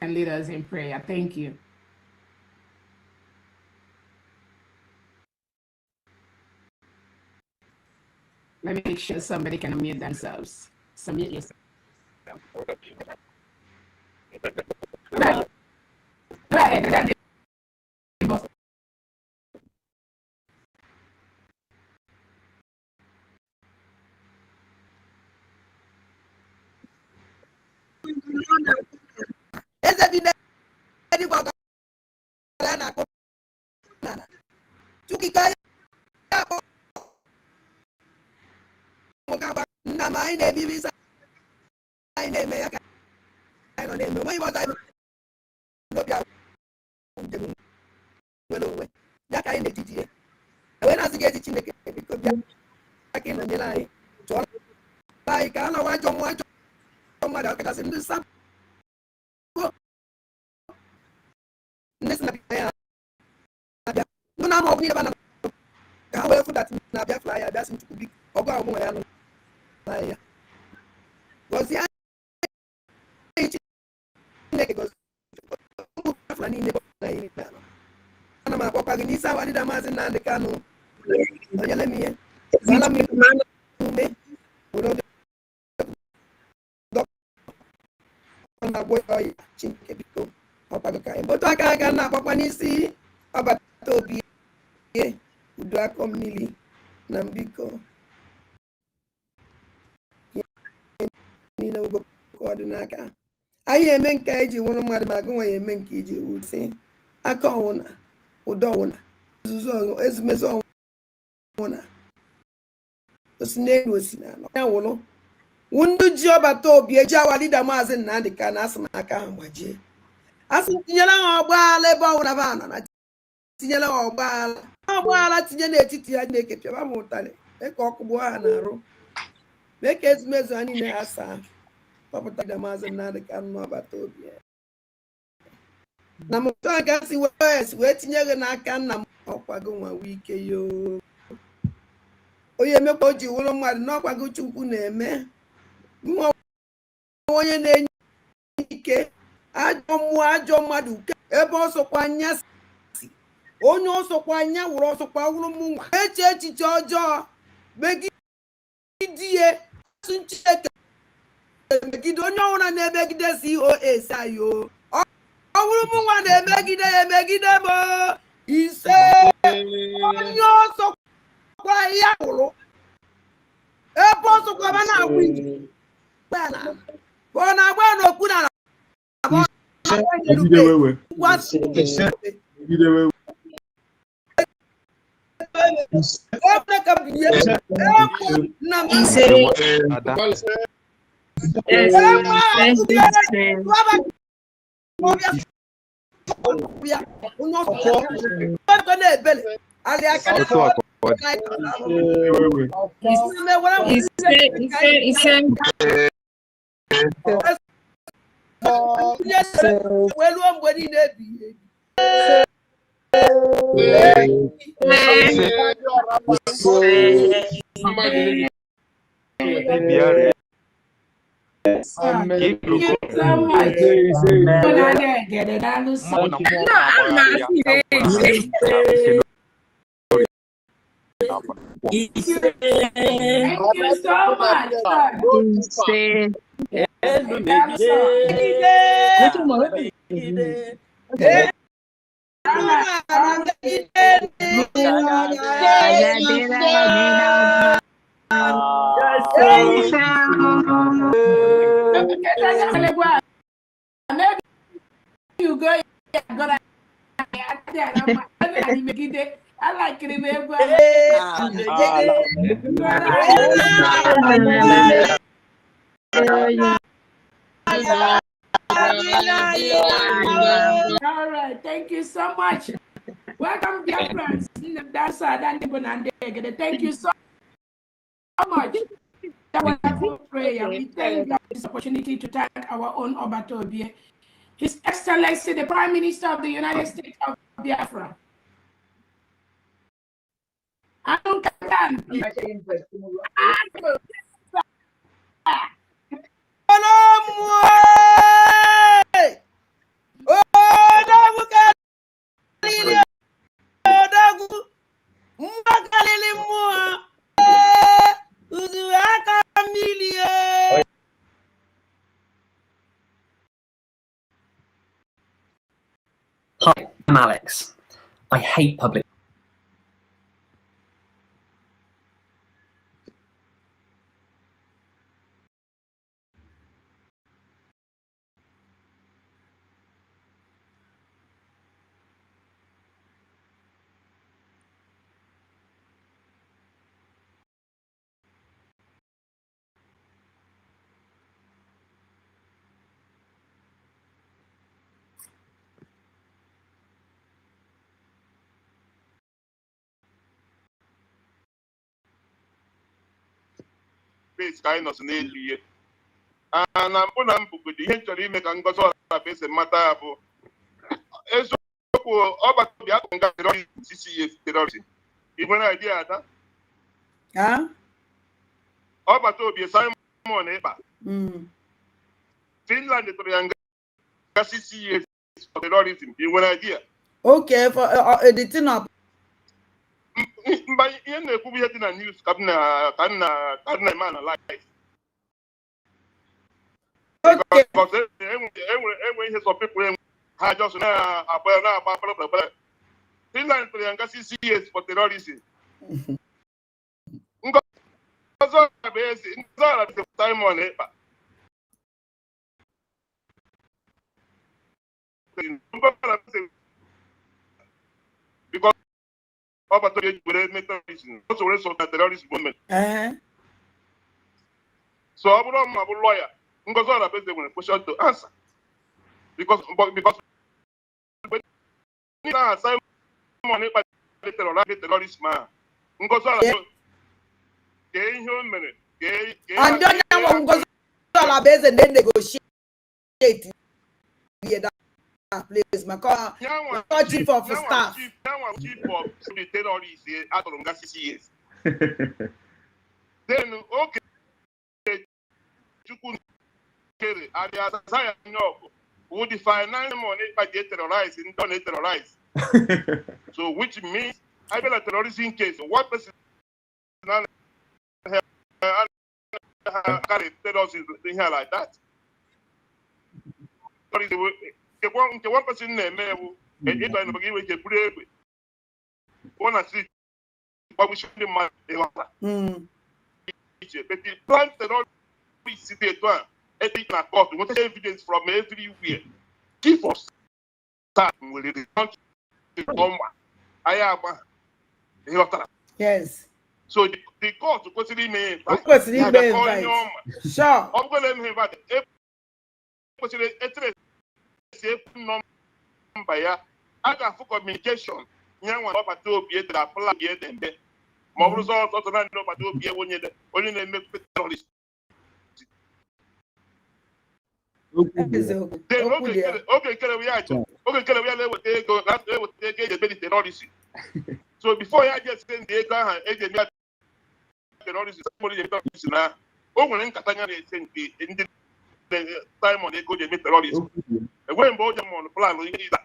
can lead us in prayer. Thank you. Let me make sure somebody can unmute themselves. Submit yourself. Right. I eme nke eji nwụrụ mmadụ ma gị nwe eme nke iji wusi aka ọnwụna ụdọ ọnwụna ezumezu ọnwụna osi n'elu osi n'ala ya wụrụ wundu ji ọbata obi eji awalida maazị Nnamdị ka na asị m aka ha gbajie asị tinyere ha ọgbaala ebe ọwụra ba nọ na tinyere ha ọgbaala tinye n'etiti ha na-eke pịaba m ụtarị mee ka ọkụ gbuo ha na-arụ mee ka ezumezu ha niile ha saa kpọpụta da maazị Nnamdị ka nọ ọbata obi na mụtụ aka si wee tinye gị n'aka nna m ọkwago nwa ike yoo onye emekwa o ji wụrụ mmadụ n'ọkwago Chukwu na-eme nwa onye na-enye ike ajọ mmụọ ajọ mmadụ ebe ọsọkwa anya si onye ọsọkwa anya wụrụ ọsọkwa wụrụ mụ nwa eche echiche ọjọọ megide ihe asụ Chineke megide onye ọbụla na-emegide COS ayo ọ bụrụ mụ nwa na-emegide ya emegide m ise onye ọsọkwa ya wụrụ ebe ọsọkwa ba na-agwụ ije ọ na-agba n'okwu na you go I like it. All right, thank you so much. Welcome, Biafran'S. Thank you so much. That was a good prayer. We thank God for this opportunity to thank our own Obatobie, His Excellency, the Prime Minister of the United States of Biafra. Alex. I hate public. Kind of n'elu na mbụ na mbụgodi ihe chọrọ ime ka Ngozi Ọrapeze mata bụ eziokwu ọgbata obi akụ nga terrorism CCS terrorism ihe na idea ada ọgbata obi Simon Ekpa Finland tụrụ ya nga CCS terrorism ihe na idea okay for editing up mba ihe na-ekwu ihe dị na news ka nna eme na live because enwe ihe some people ha just na-agba Finland tụrụ ya nga CCS for terrorism Ngozi Ọrapeze Simon Ekpa because ọgbata obi were terrorism also were so terrorist movement so ọ bụrụ ma bụ lawyer Ngozi Ọrapeze nwere question to answer because Simon Ekpa terrorist man Ngozi Ọrapeze ke ihe o mere and onye nwe Ngozi Ọrapeze na-negotiate that place maka chief of staff chief of the terrorists atụrụ nga CCS then okay Chukwu kere aria saya nyoko who define Simon Ekpa terrorize and don't terrorize so which means I been a terrorism case what person terrorism here like that nke one person na-eme ewu ịba n'obodo iwe ike buru egbe ọ na street gbagbuchi ndị mmadụ ịghọta iche but the plan terrorist dị etu a etik na court nweta evidence from everywhere chief of staff nwere the country ọma anyị agba ịghọtara yes so the court kwesịrị ime invite sure ọ bụrụ na eme invite kwesịrị etere nọmba ya a ga-afụ communication nye nwa ọgbata obi edere apụla bi edembe ma ọ bụrụ ọtọ na ndị ọgbata obi onye na-eme terrorist oge nkere ya na-eweta ego eji eme terrorist so before ya je site ndị ego ahụ eji eme terrorist na o nwere nkata ya na-ese ndị Simon ego ji eme terrorist enweghị mgbe o ji mọnụ plan ihe ịda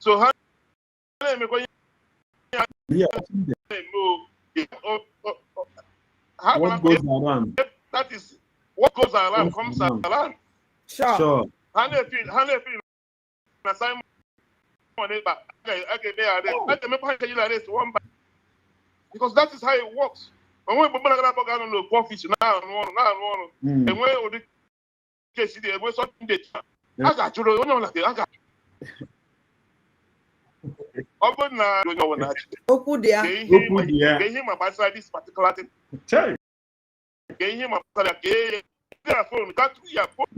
so ha na-emekwa ihe that is what goes around comes around sure ha na-efi na Simon Ekpa a ga-eme ya emekwa ha ejila arrest one by because that is how it works enweghị mgbe mmadụ ga-abụ ga-anọ n'okwu ọfisi na-arụ ọrụ enweghị ụdị kesi dị enwe something dị a ga-achụrụ onye ọbụla a ga ọ bụrụ na onye ọbụla okwu dị ya ihe ma gbasara this particular thing ihe ma gbasara ka phone that ya phone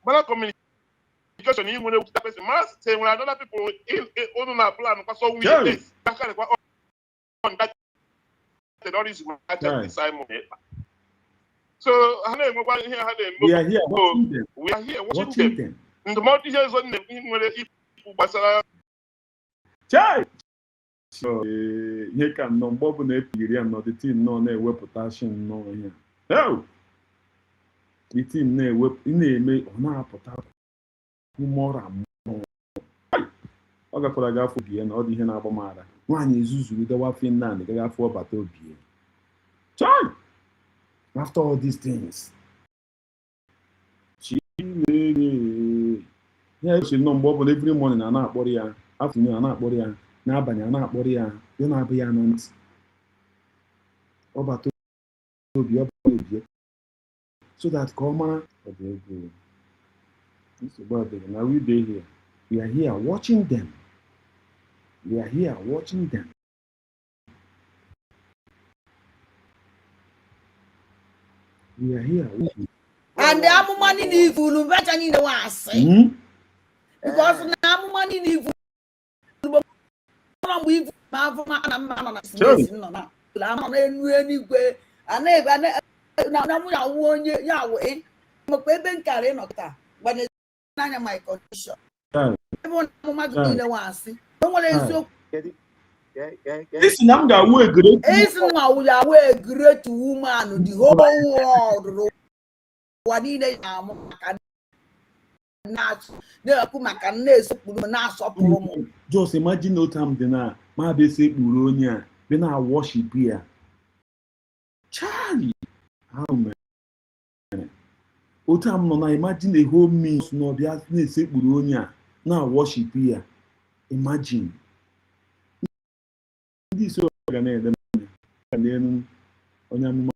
mana communication you nwere with that person must say when other people in na plan kwa so we this aka kwa on that terrorism attack Simon Ekpa so ha na-enwekwa ihe ha na-eme we are here watching them the multi years on them nwere ifu gbasara so ihe ka nọ mgbe ọ bụ na epigiri ya nọ the team nọ na-ewepụta shin nọ ihe the team na-ewepụ na-eme ọ na-apụta ụmụọra mmụọ ọ gakwara gafọ obi ya na ọ dị ihe na-agba m ara nwaanyị ezuzuru gawa Finland gaga afọ ọbata obi ya after all these things Yeah, she no more every morning and not body afternoon and not body n'abalị a na-akpọrọ ya ya na-abụ ya na ntị ọbata obi ọbịa so that ka ọ mara ọ bụ ego nsogbu adịghị na we dey here we are here watching them we are here watching them we are here watching and the amụma niile ifulu becha niile wa asị because na amụma niile ifulu mgbe ifu ma afọ ma na mma nọ na sinesi nọ na ama na enu enigwe ana na mụ ya wụ onye ya wụ maka ebe nkara nọ taa gbanye n'anya my condition ebe amụma gị niile wa asị o nwere eziokwu isi na m ga-awụ egere isi nwa wụ ya wụ egere to woman the whole world ụwa niile na-amụ maka na-ekwu maka na-esokpuru m na-asọpụrụ m. Just imagine no time dị na ma bụ esekpuru onye a be na worship ya Charlie how mere otu am nọ na imagine a whole meal na ọbịa na-esekpuru onye a na worship ya imagine ndị isi ọga na-ede n'elu onye amụma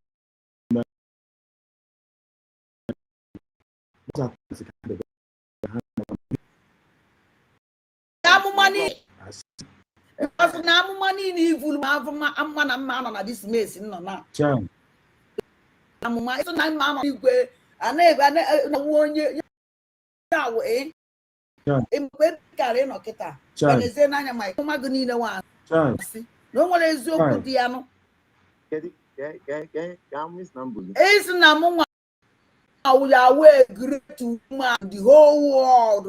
na amụma niile ivulu ma afọ na mma nọ na dismes nọ na amụma ịsụ na mma nọ igwe ana-ebe na-awụ onye ya wụ mgbe karị ịnọ kịta gbanezie n'anya ma amụma gị niile nwa asị na o nwere eziokwu dị ya nụ isi na mụ nwa will away great woman the whole world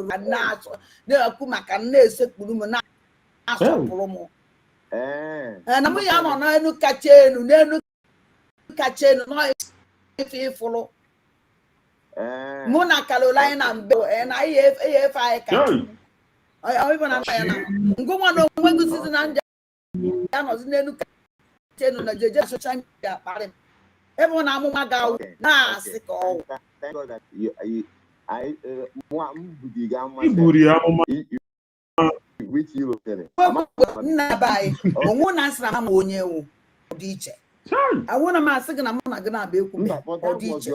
na-ekwu maka na-esekpuru m na-asọpụrụ m na mụ ya nọ n'elu kacha elu n'ife ịfụrụ mụ na Carolina mbe na ihe efe anyị kacha na ngụnwa na onwe gụsizi na ndị ya nọzi n'elu kacha elu na jeje social media kparị m ebe na amụma ga-awụ na-asị ka ọwụ iburu ya amụma nna be anyị onwụ na nsị na ma onye wụ dị iche awụ na m asị gị na mụ na gị na-abịa ekwu ọ dị iche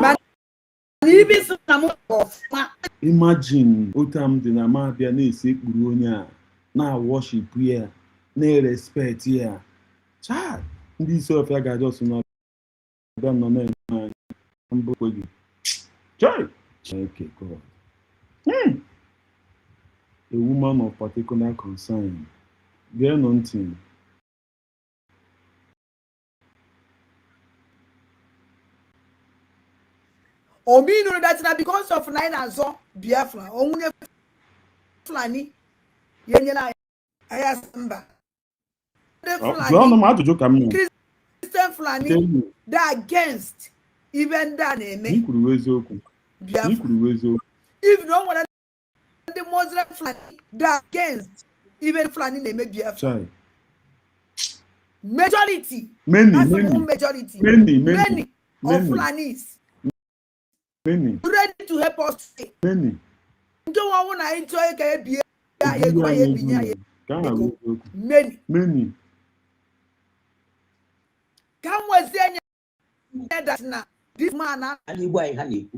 mana ibi sị na m ọfụma imagine otu am dị na ma abịa na-esekpuru onye a na-worship ya na-respect ya child ndị isi ọfịa ga-ajọ sị na ọbịa nọ na-eme anya mbụ gị Chineke God a woman of particular concern geenụ ntị ominu that na because of nine azọ Biafra onwunye Fulani yenyela aya mba ajụjụ ka m Christian Fulani they against even that na-eme ikwuru eziokwu if no one the Muslim Fulani they against even Fulani na-eme Biafra majority many of Fulanis ready to help us many ndị nwanwụ na anyị chọọ ka ebie ya ego ya ebinye ya many ka m wezi anya that na this man ala Igbo anyị ha na-ekwu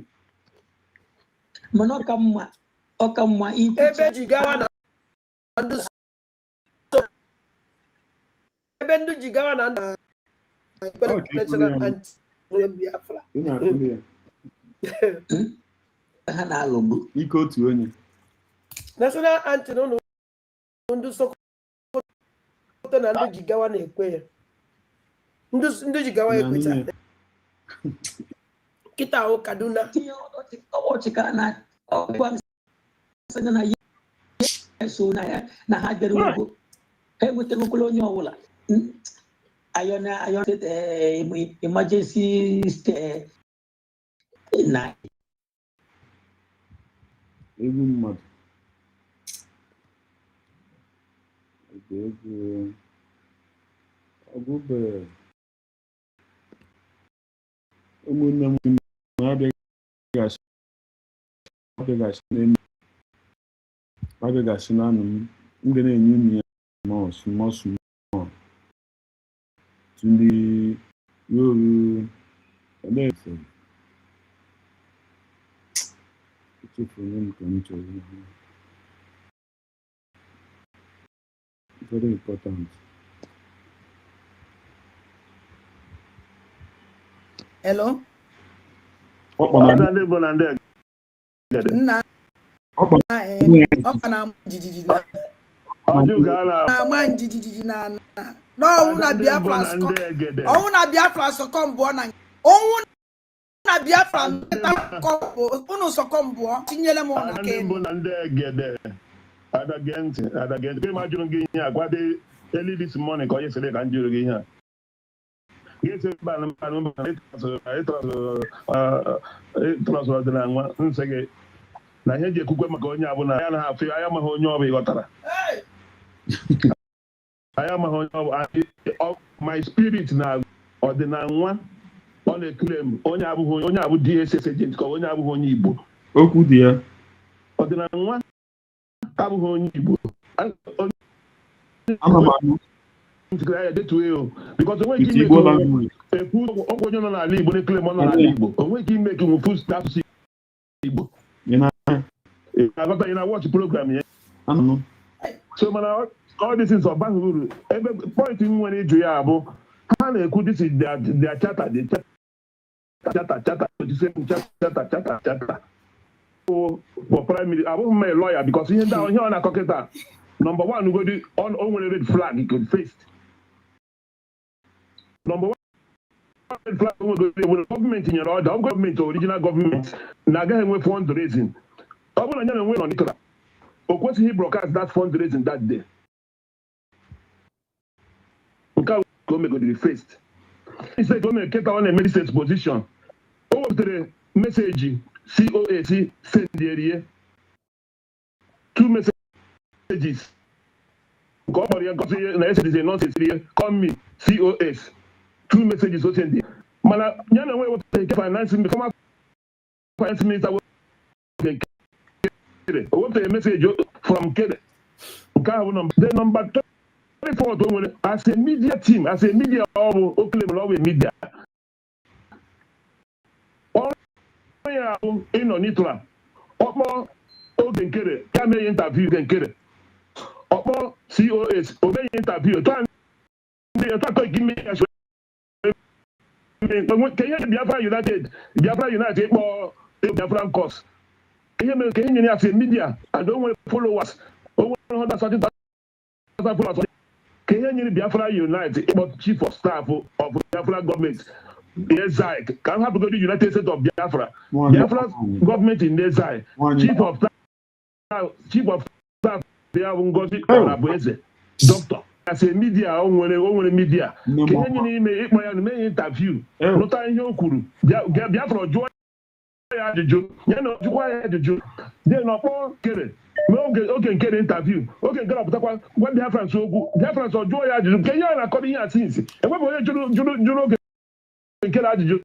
mana ọka mma ebe ji gawa na ndụ ebe ndụ ji gawa na ndụ national anti Biafra ha na-alụgbu ike otu onye national anti n'ụlọ ndụ Sokoto na ndụ Jigawa na-ekwe ya ndụ Jigawa ekwecha kịta ahụ Kaduna ọchịka na ọgwa na so na ha dere ugbo ha enwetara okolo onye ọbụla ayọ emergency na egwu mmadụ ọgụbe ụmụnne m na-abịaghị I'm gonna use more small to the you very important. Hello? Nna ọkana jijiji na ama njijiji na ọnwụ na Biafra sọkọ mbụọ na ọnwụ na Biafra unu sọkọ mbụọ tinyere m na Adagente. Imagine getting here. Guade early this morning. Cause yesterday can't do it here. Yes, it was the language. Say, na here je kukwe makonya abuna. I am happy. I am a honyo be gotara. I am a honyo. My spirit now or the one on a claim. Onya abu DSS agent. Cause onya abu honyo ibo. Oku dia. Or the one. Abu honyo ibo. Because the way you make a food on a leave when they claim on a leave, and we keep making food stuff. You know, I watch the program here. So, man, all this is about every point in when you do, how could this is their chatter, chatter. For prime minister, I won't make a lawyer because he's down here on a cocketa. Number one, we go do on red flag he could face. Number one, red flag we go do with government in your order, government, original government. Naga we fundraising. I want to win on it. Of course, he broadcast that fundraising that day. We can't go make the faced. He said, "Go make get on a medicine position." Over to the message COAC send the area. 2 messages. Call me COS. 2 messages so send it. Mana nyana we what take financing former finance minister what a message from Kede. The number 34 as a media team, as a media media. In on Nitra. Opo Open Kede, can interview can Kede. Opo COS, obey interview. Give me Biafra United or Biafran'S. Can you as a media? I don't want followers. Over 130,000 followers. Can you Biafra United, but chief of staff of Biafra government? Exile. Can have to go to the United States of Biafra. Biafra government in exile. Chief of staff. They have got doctor. As a media, only media. Can you make interview? No time you could. Biafra joy. You know, then no get it. Okay, get interview. Okay, get up. What Biafran'S so good? Biafran'S or joy. Can you according here since? And what you get out of you?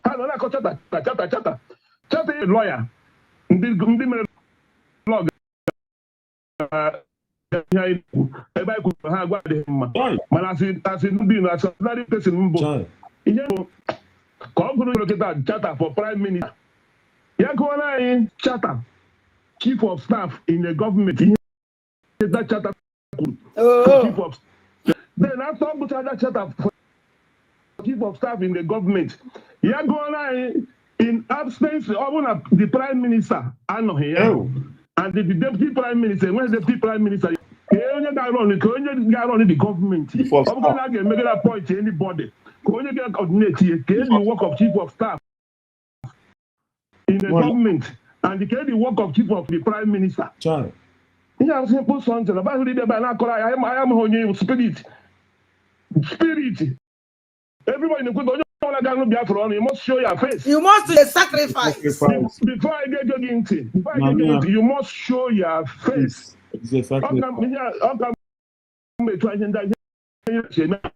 I don't like chatter lawyer. Blog. Everybody could have got him. But I said, as a very person, come to look at that chatter for prime minister. Yakona chatter, chief of staff in the government. That chatter. Chief of. Then I talk about that chatter for chief of staff in the government. Yakona in absence of the prime minister. I know here. And the deputy prime minister, when the deputy prime minister, he only got on the government. I'm going to make that point to anybody. Only get coordinate here, the work of chief of staff in the government, and the work of chief of the prime minister. You have simple songs about I am on spirit. Everybody in the good. You must show your face. You must do a sacrifice. Before I get into you must show your face. Exactly.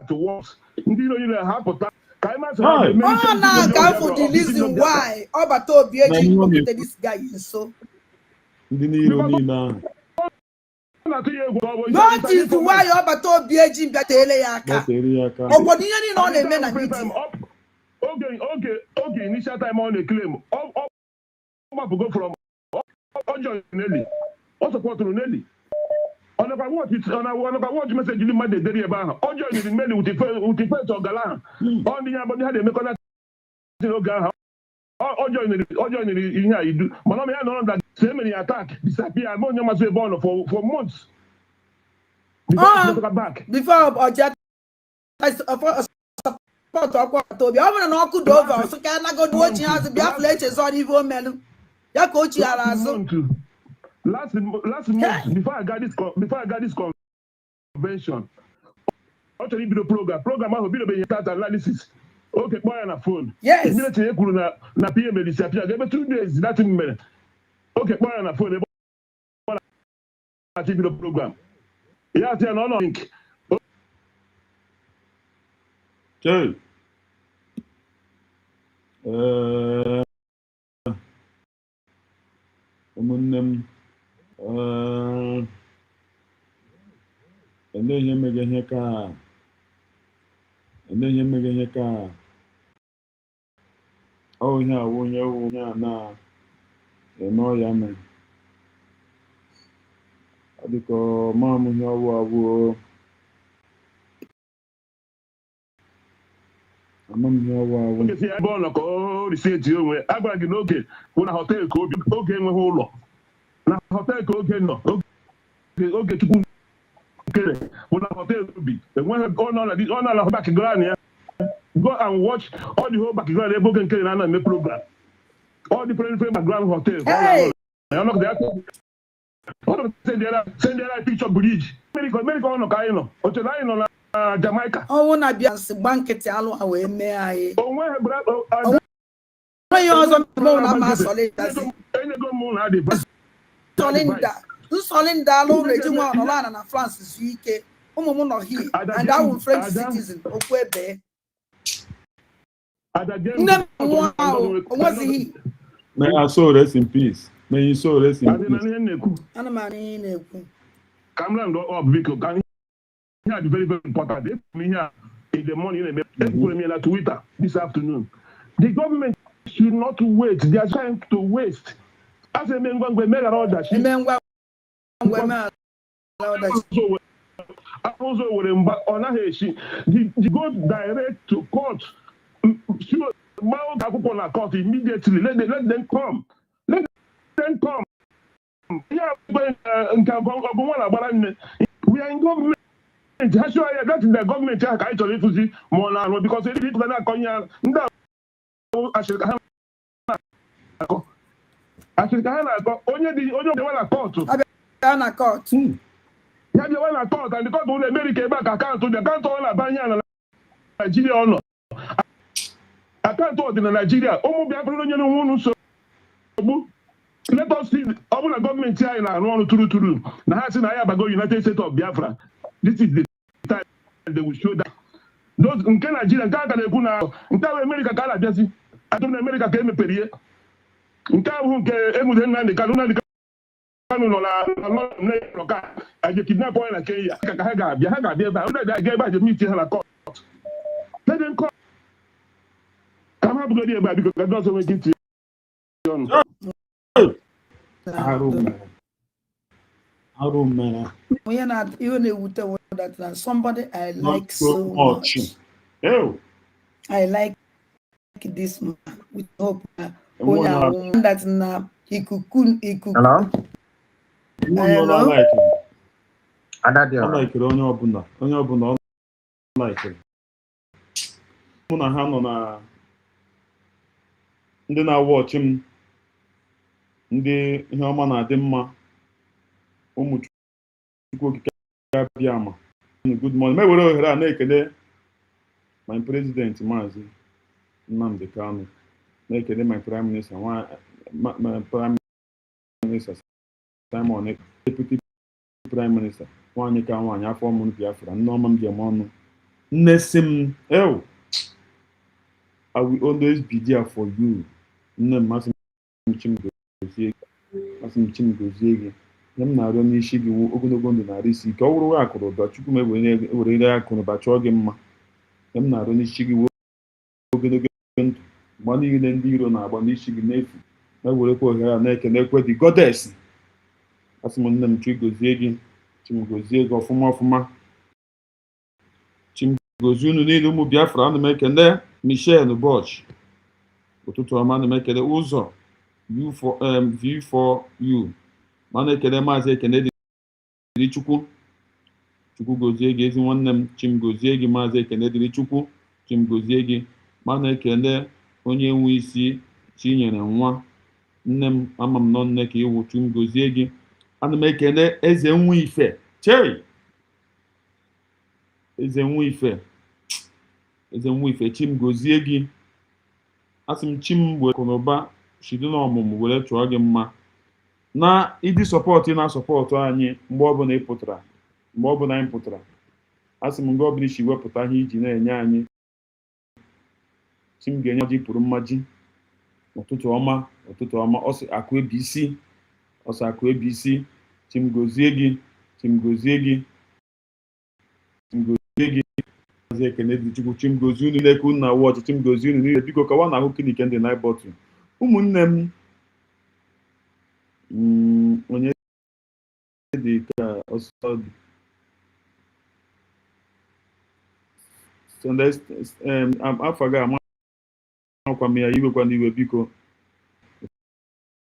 To work. You know, you have Oh, now come for the reason why Obato Bieji pocketed this guy so. Notice why Obato Bieji Betele Yaka. Obodiani no the men and Okay, initial time on the claim. Go from Nelly. What support to Nelly? On about what it's on about what message you made the day about. Ojo is in Nelly with the first of Galan. On the abode had a mechanic. Ojo in here you do. Monome had known that so many attack disappear. Among them must be born for months. Before Oja support Toby. I want to knock it over. So can I go to watching as the Biafran'S on evil melon? Ya coach last month before I got this convention, actually be the program will be the start analysis. Okay, boy on a phone. Yes. Immediately na PM disappear. Give me 2 days, nothing minute. Okay, boy on a phone. I the program. Yeah, tell no link. Okay. Ụmụnne m ele ihe mege ihe ka ọ ihe awụ onye a na-eme ọya mere ọ dịka ọmam ihe ọwụ Ebe ọnọ ka o riseti onwe agwara gị n'oge bụ na họteelụ ka oge enweghị ụlọ na họteelụ ka oge nọ oge Chukwu kere bụ na họteelụ obi enweghị ọ na-ala background ya go and watch all the whole background ebe oge nkere na-eme program all the different background hotel send the picture bridge America ọnọ ka anyị nọ oche na anyị nọ na Jamaica. Oh, na Biafran'S banket alụ ha wee mee anyị. Onwe ọzọ mụ na ma solidazi. Enyego mụ na dị Solinda alụ reji nwa ọnọla na France su ike. Ụmụ m nọ here and I will French citizen okwu ebe. Nne m nwa ahụ onwezighị. May your soul rest in peace. May your soul rest in peace. Ana m anụ ihe na-ekwu. Kamla ndo ọ biko ka here is very, very important. They put me here in the morning, they put me on Twitter this afternoon. The government should not wait. They are trying to waste. As a man, we made all that shit. Also, go direct to court. Court immediately. Let them come. Let them come. We are in government. That is the government I actually to see more now because it is not going on. Only the one court. Court. Yeah, the one court and the court will America back account to the account on Banya Nigeria or no. Account in Nigeria. Let us see all the government here in our true. Now, has in Ayabago United States of Biafra. This is the time they will show that. Those in Nigeria, in America, I don't America came a period. In town, the Canuna, I just kidnap oil and Kenya. I gave by the meeting and a court. Let them come. Come up with the because I don't make it. I don't know. We are not even able to that somebody I like so much. Oh. I like this man with hope. That's now he could. Hello? Hello? I like it. I like it. Onye ọbụla like it. Mụ na ha nọ na ndị na-watch m ndị ihe ọma na-adị mma ụmụ Chukwu okike abịa ama. Good morning. Me were ohere a na-ekele my president Maazị Nnamdi Kanu, na-ekele my prime minister my prime minister Simon, deputy prime minister nwaanyị ka nwaanyị afọ ọmụrụ Biafra Nneọma m ji eme ọnụ nne si m I will always be there for you. Nne m masị m Chimgozie gị. Ihe m na-arịọ n'isi gị wụ ogologo ndụ na-arụ isi ike. Ọ wụrụ akụnụba Chukwu m ewere akụnụba chọọ gị mma. Ihe m na-arịọ n'isi gị wụ ogologo ndụ. Mgbe niile ndị iro na-agba n'isi gị n'efu. Na-ewerekwa ohere a na-ekenekwe gị goddess. Asị m nne m Chimgozie gị ọfụma ọfụma. Chimgozie unu niile ụmụ Biafra, ana m ekele Michelle Bosch. Ụtụtụ ọma, ana m ekele ụzọ V4U. Ma na-ekele maazị Ekene dịrị Chukwu. Chukwu gozie gị ezi nwanne m. Chimgozie gị maazị Ekene dịrị Chukwu. Chimgozie gị. Ma na-ekele onye nwe isi Chinyere nwa. Nne m ama m nọ nne ka iwu. Chimgozie gị. Ana m ekele eze nwa ife. Eze nwa ife Chimgozie gị. Asị m Chim were akụnụba shido n'ọmụmụ were chụọ gị mma. Na ịdị sọpọtụ na-asọpọtụ anyị mgbe ọbụla anyị pụtara. Asị m mgbe ọbụla isi wepụta ihe iji na-enye anyị. Chim ga-enye ọjị pụrụ mmaji. Ụtụtụ ọma. Ọsị akụ ebisi. Chimgozie gị. Maazị Ekene dị Chukwu. Chimgozie unu niile ka unu na-awụ ọchị. Chimgozie unu niile biko kawa na ahụ kinike ndị na bọtụ. Ụmụnne m onye dị ka ọsọ dị afọ ga amakwa m ya iwekwa n'iwe biko.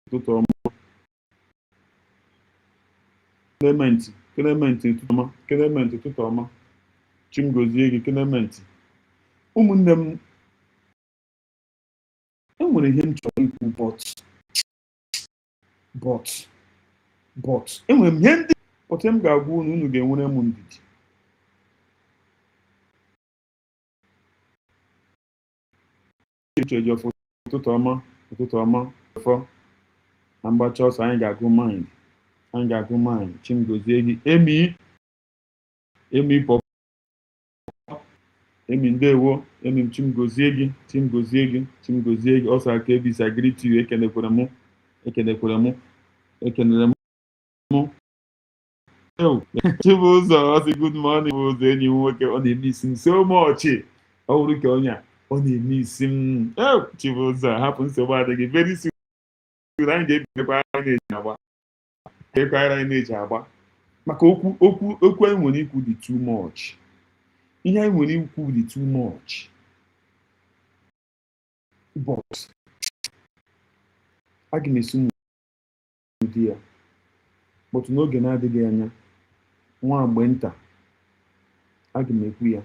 Ụtụtụ ọma. Clement ụtụtụ ọma. Chimgozie gị Clement. Ụmụnne m enwere ihe m chọrọ ikwu but enwere m ihe ndị pọtụ m ga-agwa unu ga-enwere m ndidi. Ụtụtụ ọma fọ na mgbacha ọsọ anyị ga-agụ mind. Chimgozie gị. Emi pọpọ. Emi ndewo. Emi Chimgozie gị. Ọsọ aka ebisi agriti you. Ekenekwere m. Chibụzọ ọsị good morning. Ụzọ enyi m nwoke ọ na-eme isi m so much. Ọ wụrụ ka onye ọ na-eme isi m. Chibụzọ hapụ nsogbu adịghị. Very soon anyị ga-ebikwa anyị na-eji agba. Maka okwu anyị nwere ikwu dị too much. Ihe anyị nwere ikwu dị too much. But aga m esi ụdị ya. But n'oge na-adịghị anya nwa mgbe nta aga m ekwu ya.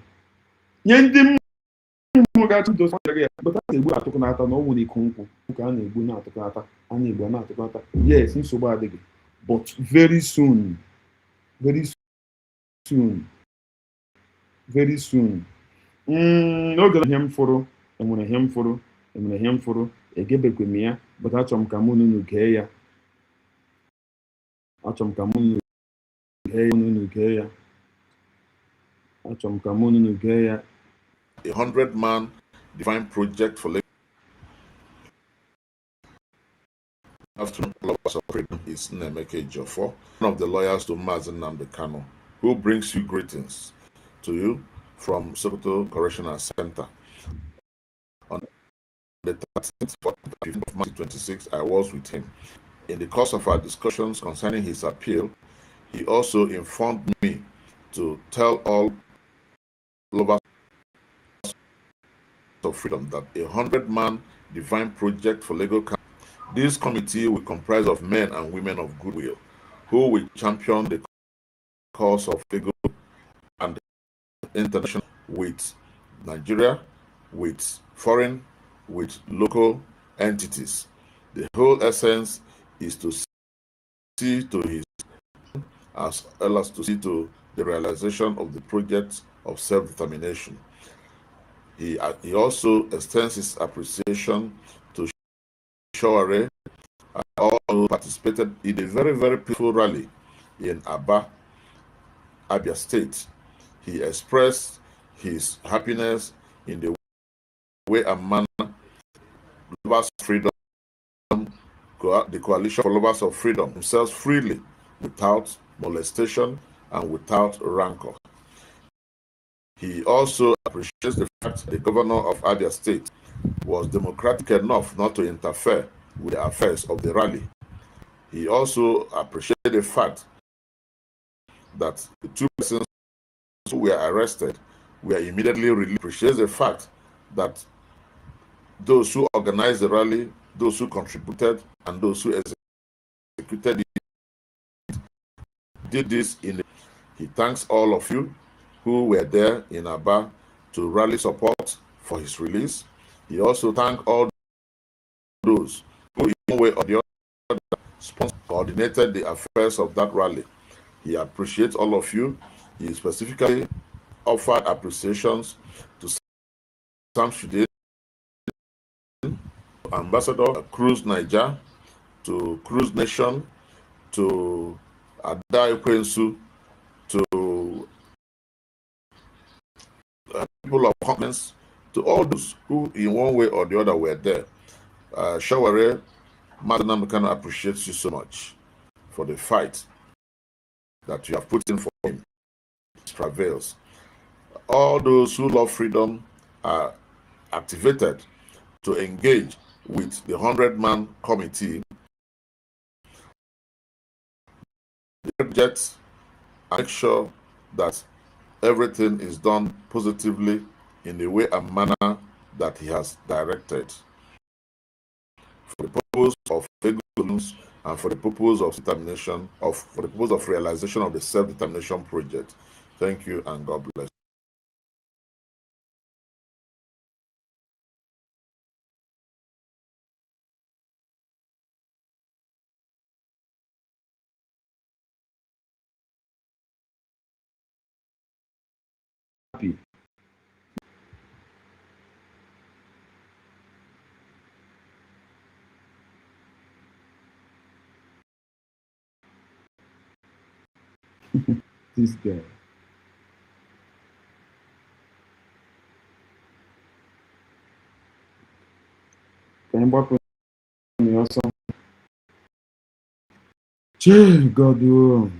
Nye ndị mmụọ ga-atụ dosa ya. But a na-egbu atụkọnata na ọ nwere iko nkwụ. Ka a na-egbu na-atụkọnata. A na-egbu na-atụkọnata. Yes, nsogbu adịghị. But very soon. N'oge ihe m fụrụ enwere ihe m fụrụ egebekwe m ya. But achọrọ m ka mụ na unu gee ya. A 100-man defined project for Lagos. Afternoon, Lovers of Freedom is Nemeke Ejiofor, one of the lawyers to Mazen Nnamdi Kanu, who brings you greetings to you from Sokoto Correctional Center. On the 13th of March 2026, I was with him. In the course of our discussions concerning his appeal, he also informed me to tell all Lovers of Freedom that a 100-man divine project for Lagos. This committee will comprise of men and women of goodwill who will champion the cause of Lagos and international with Nigeria, with foreign, with local entities. The whole essence is to see to his as well as to see to the realization of the project of self-determination. He also extends his appreciation to Shaware and all who participated in a very, very peaceful rally in Abia State. He expressed his happiness in the way and manner the coalition followers of freedom themselves freely, without molestation and without rancor. He also appreciates the fact that the governor of Abia State was democratic enough not to interfere with the affairs of the rally. He also appreciates the fact that the two persons who were arrested were immediately released. Appreciates the fact that those who organized the rally, those who contributed, and those who executed it did this He thanks all of you who were there in Aba to rally support for his release. He also thanked all those who, in one way or the other, coordinated the affairs of that rally. He appreciates all of you. He specifically offered appreciations to Sam Shudin, Ambassador Cruz Niger, to Cruz Nation, to Adai Kwensu, to people of comments, to all those who in one way or the other were there. Shaware, Madam Mekano appreciates you so much for the fight that you have put in for him. It prevails. All those who love freedom are activated to engage with the 100-man committee. Get and make sure that everything is done positively in the way and manner that he has directed, for the purpose of solutions and for the purpose of determination for the purpose of realization of the self-determination project. Thank you and God bless. Happy. This guy. Can you me also? God, you.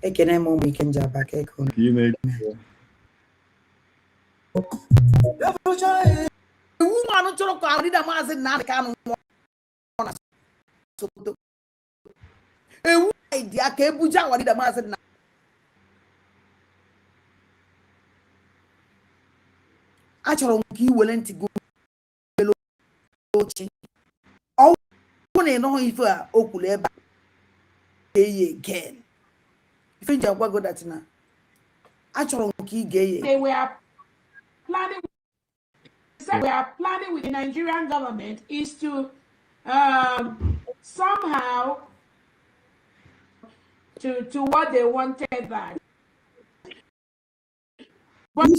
Ekene mo weekend jaba ke ko. You know. Woman choro ko ari da mazi na ka no na soto. Ewu idea ka ebuja wari da mazi na. Achọrọ m ka iwere ntị go ochi. Ọ bụ na ịnọ ife a okwulu ebe a again. Ife nji agwa go that na. Achọrọ m ka ị ga-eye. They were planning. We are planning with the Nigerian government is to somehow to what they wanted that. But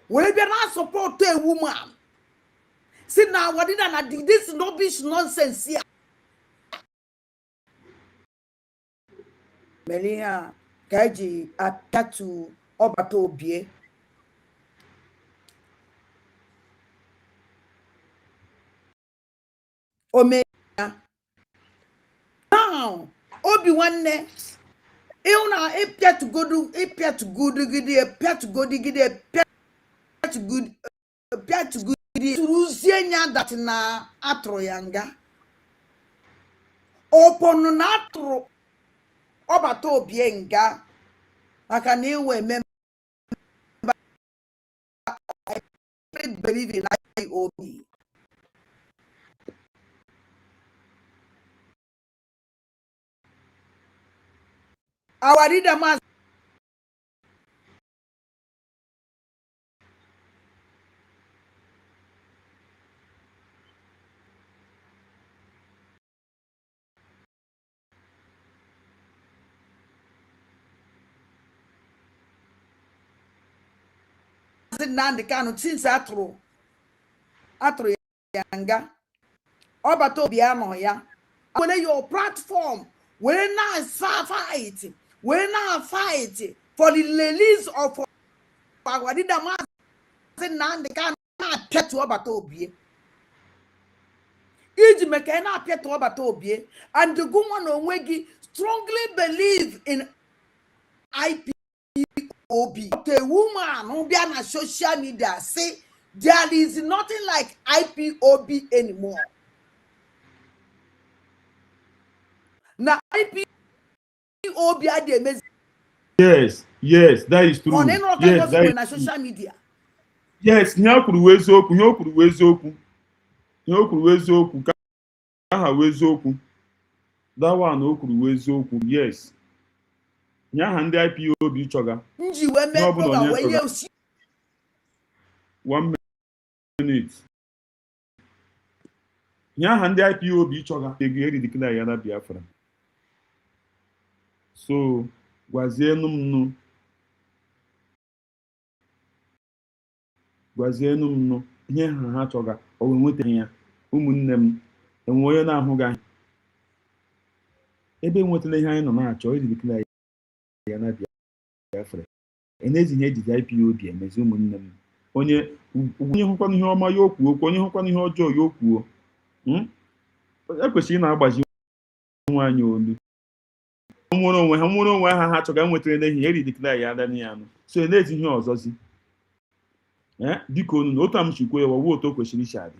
We be not support a woman. See now what did I do? This rubbish nonsense here. Melia Gaji atatu obato obie. Ome now Obi-Wan ne Euna epia to go do epia to good gidi epia to go digidi epia to good epia to good turuzienya that na atro yanga oponu na atro obato obie nga maka na iwe member believe in IOB. Our leader must Nnamdi Kanu since atụrụ ya nga ọbata obi anọ ya were your platform were na fight for the release of our leader Nnamdi Kanu na-apịatụ ọbata obie iji meka na apịatụ ọbata obie and the good one onwe gị strongly believe in IPOB. The woman who be on social media say there is nothing like IPOB anymore. Now IPOB are the amazing. Yes, that is true. Yes, that is on social media. Yes, nye kwuru eziokwu ka aha eziokwu. That one o kwuru eziokwu. Yes. Nye aha ndị IPOB chọga. Nji we me program we ye 1 minute. Nye aha ndị IPOB chọga. Ego eri dikla ya na Biafra. So, gwazienu m nụ ihe ha chọga o nweta ya ụmụnne m enwe onye na-ahụ ga ebe nwetala ihe anyị nọ na-achọ iri dikla ya na Biafra enezi ihe ejiji IPOB emezi ụmụnne m onye hụkwana ihe ọma ya okwuo okwu onye hụkwana ihe ọjọọ ya okwuo ekwesịrị na-agbaji nwaanyị olu nwere onwe ha chọga nwetara n'ihi eri dikla ya adani ya anụ so enezi ihe ọzọzi biko unu otu amchikwo ya wawo otu kwesịrị isi adị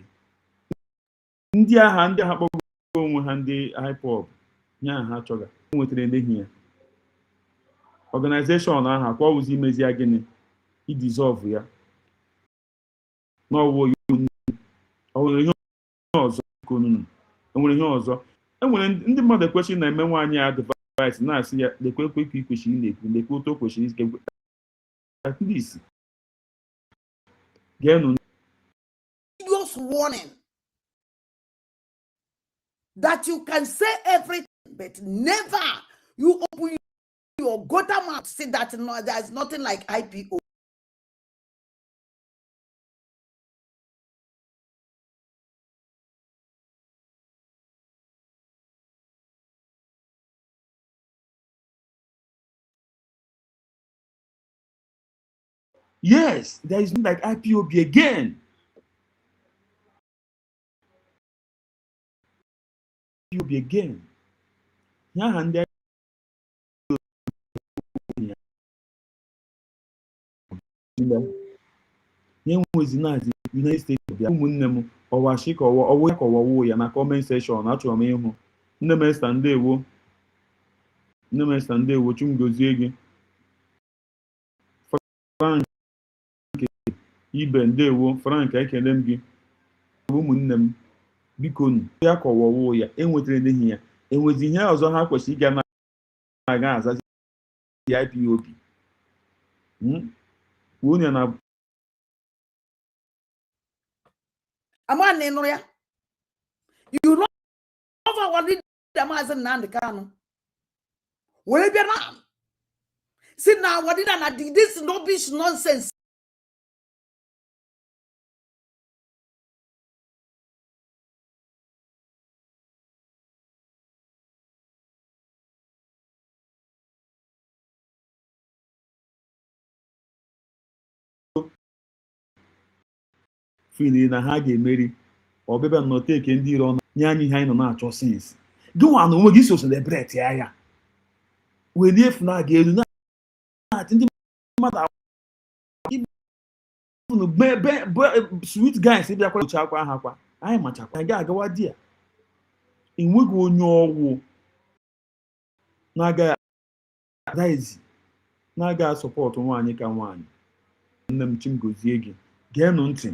ndị agha kpọgo onwe ha ndị IPOB nye ha chọga nwetara n'ihi ya organization aha kwa ụzọ imezi ya gịnị idissolve ya n'ọwụ onwere ihe ọzọ konunu enwere ihe ọzọ enwere ndị mmadụ ekwesịrị na-eme nwaanyị advice na-asị ya lekwe ikwesịrị na-ekwu lekwe otu kwesịrị ike at least serious warning that you can say everything but never you open your gutter mouth say that no, there is nothing like IPO. Yes, there is nothing like IPOB again. IPOB again. Yeah, and then United States ụmụnne m ọwashi ka ọwụ ya ka ọwawụ ya na comment section achọrọ m ịhụ nne m Esta ndewo chumgozie gị Frank ibe ndewo Frank ekele m gị ụmụnne m biko ya ka ọwawụ ya enwetara n'ihi ya enwezi ihe ọzọ ha kwesịrị ịga na-aga azazi IPOB onye na Aman ya you know our leader Nnamdi Kanu where be na see now what did na this rubbish nonsense fili na ha ga-emeri ọbịbịa nnọteke ndị iro nye anyị ihe anyị nọ na-achọ since gị nwa na onwe gị so celebrate ya welie flag elu na-atị ndị mmadụ sweet guys bịakwa oche akwa ha kwa anyị machakwa anyị ga-agawa di ya enweghị onye ọgwụ na-aga sọpọtụ nwaanyị ka nwaanyị nne m chimgozie gị geenụ ntị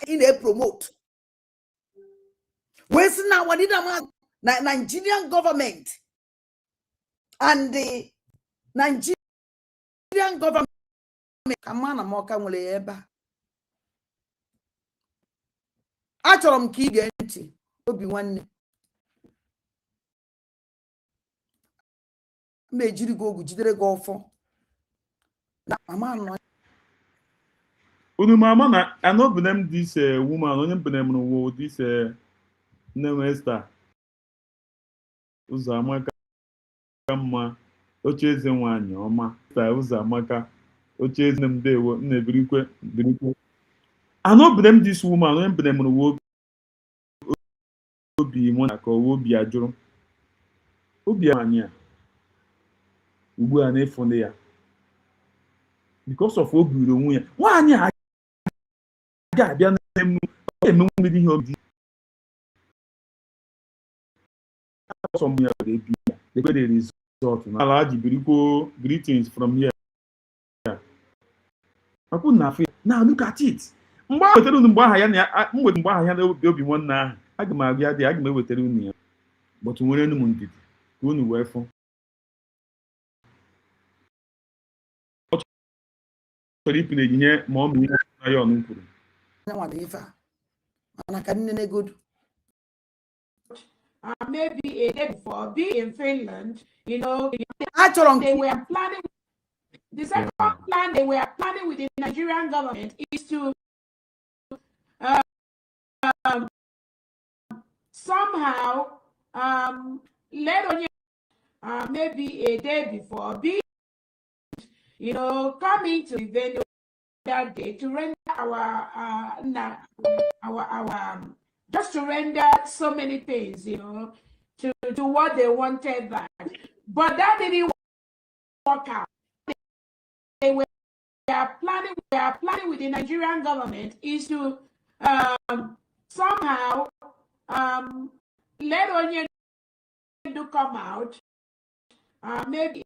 in a promote. Where's now what did the Nigerian government and the Nigerian government kamana moka nwere ebe achọrọ m ka ige ntị obi nwanne mejiri go ogu jidere go ofo na mama no unu mama na anobunem this woman onye mbenem no wo this name Esther Uzamaka mma ochieze nwanyị ọma Esther Uzamaka ochieze m dewo birikwe anobunem this woman onye mbenem no wo obi mo na ka obi ajụrụ obi anyị a ugbu a na-efunde ya because of obi uru onwe ya nwanyị a ga-abịa n'emu emenwu mmiri ihe obi some ya ebi ya the result na ala ji birikwo greetings from here akwu na afi now look at it mgbe wetara unu mgbe aha ya na mgbe aha ya na obi nwanne ahụ aga m abịa dị aga m ewetara unu ya but nwere enu m ndidi ka unu wee fụ ọ chọrọ ipine ihe ma ọ bụ ihe na ya ọnụ kwuru maybe a day before, be in Finland, you know, they were planning. The second plan they were planning with the Nigerian government is to somehow let on maybe a day before, be, you know, coming to the venue that day to render our just to render so many things, you know, to do what they wanted that. But that didn't work out. They were planning with the Nigerian government is to somehow let Onye to come out maybe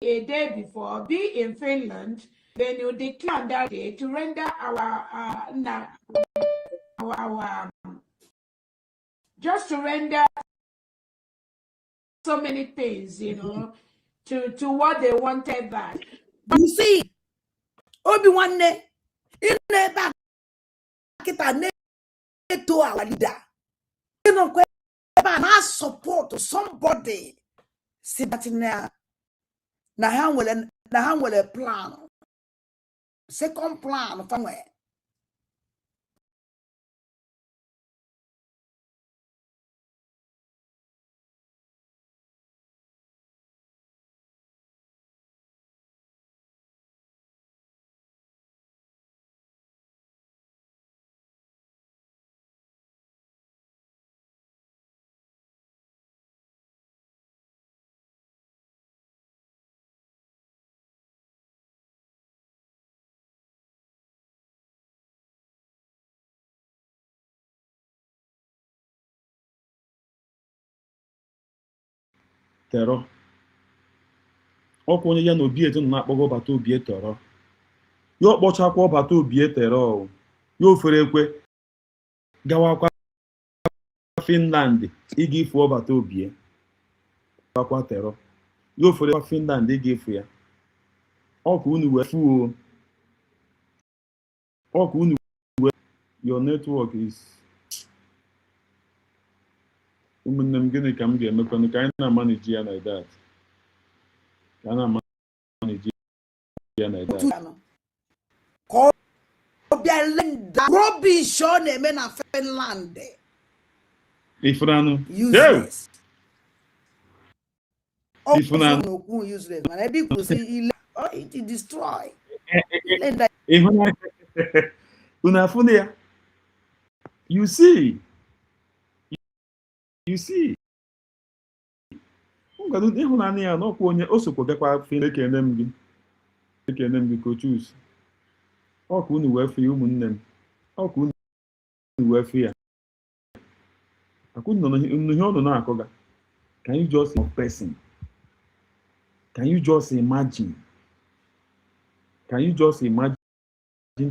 a day before, be in Finland, then you declare that day to render our just to render so many things, you know, to what they wanted that. But you see, Obi-Wan in the back to our leader. You know, mass support to somebody. See that in there. Now will a plan. Second plan somewhere. Terọ ọkwa onye ya na obi etu na-akpọgo ọbata obi etọrọ ya ọkpọchakwa ọbata obi etọrọ ya ofere ekwe gawakwa Finland ịga ifu ọbata obi akwa terọ ya ofere kwa Finland ịga ifu ya ọkwa unu wee fuo ọkwa unu wee your network is ụmụnne m gịnị ka m ga-emekwanụ ka anyị na-amaniji ya like that ka a na-amaniji ya like that rubbish ọ na-eme na Finland Biafran'S useless Biafran'S useless mana ebe ikwusi ile it destroy unu afụ ya you see ngwado ịhụnanya ya n'ọkwa onye o sokwa gakwa ekene m gị kochus ọkwa unu wee fụ ya ụmụnne m ọkwa unu wee fụ ya akwụnọ ihe ọnụ na-akọga can you just of person can you just imagine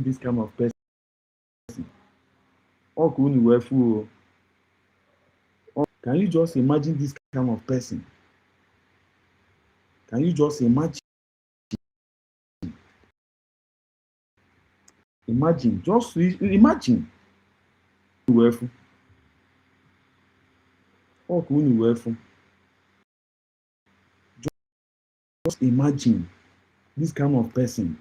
this kind of person ọkwa unu wee fụ can you just imagine this kind of person? Can you just imagine? Just imagine. Just imagine this kind of person.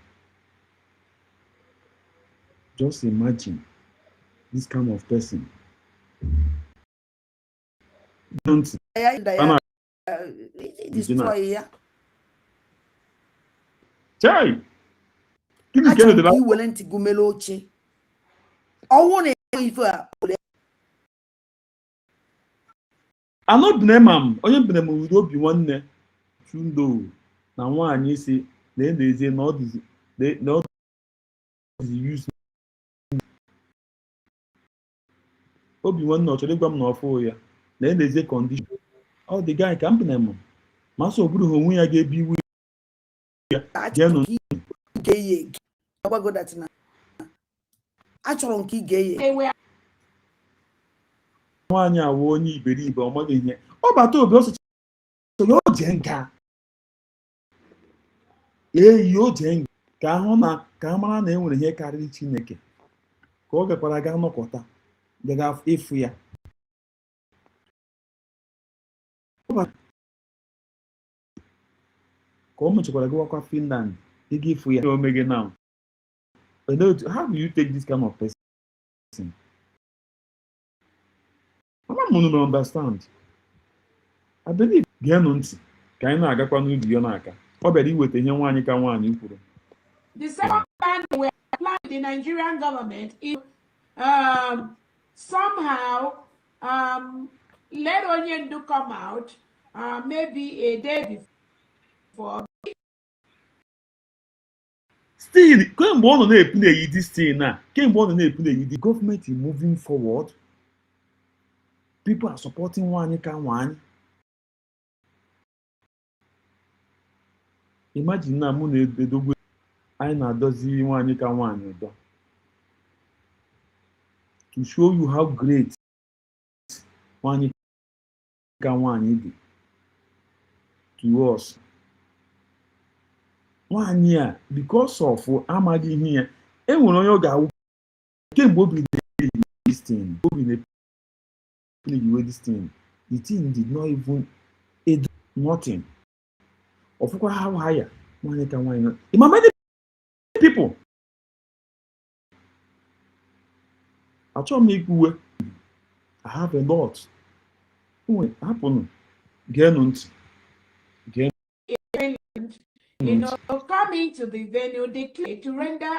Just imagine this kind of person. Don't destroy ya. Chai. Achọrọ ka iwere ntị gụmere oche. Ọnwụ na-enwe ife a. Anọ binemam, onye binem wuru obi nwanne chundo na nwaanyị si na ezie na ọ dịzi use obi nwanne ọ chọrọ ịgwa m na ọfụ ya na ezie condition ọ dị guy ka m binemam ma so bụrụ ha onwe ya ga-ebi iwu ya achọrọ nke ị ga-eye nwaanyị awụ onye iberibe ọ maghị ihe ọ bata obi ọsọ ya o jee nga eyi o jee nga ka ahụ na ka a mara na e nwere ihe karịrị Chineke ka ọ gakwara ga nọkọta gaga efu ya ka ọ mechekwara gawakwa Finland ịga efu ya omege now. How do you take this kind of person? I don't understand. I believe geenụ ntị ka anyị na-agakwa n'ubi ya n'aka ọ bịara iweta ihe nwaanyị ka nwaanyị kwuru. The second plan we applied the Nigerian government is somehow let Onyendu come out maybe a day before. Still, kemgbe ọ nọ na-epuneyi this thing na kemgbe ọ nọ na-epuneyi the government is moving forward. People are supporting nwaanyị ka nwaanyị. Imagine na mụ na-edogwe anyị na-adozi nwaanyị ka nwaanyị ụdọ. To show you how great nwaanyị ka nwaanyị dị to us. Nwaanyị a because of amaghị ihe ya enwere onye ọ ga-awụ kemgbe obi na-eyi this thing obi na-eyi this thing the thing did not even do nothing. Ọfụkwa how higher nwaanyị ka nwaanyị. Ima many people achọrọ m ikwuwe I have a lot. Hapụnụ geenụ ntị. You know, coming to the venue, declare to render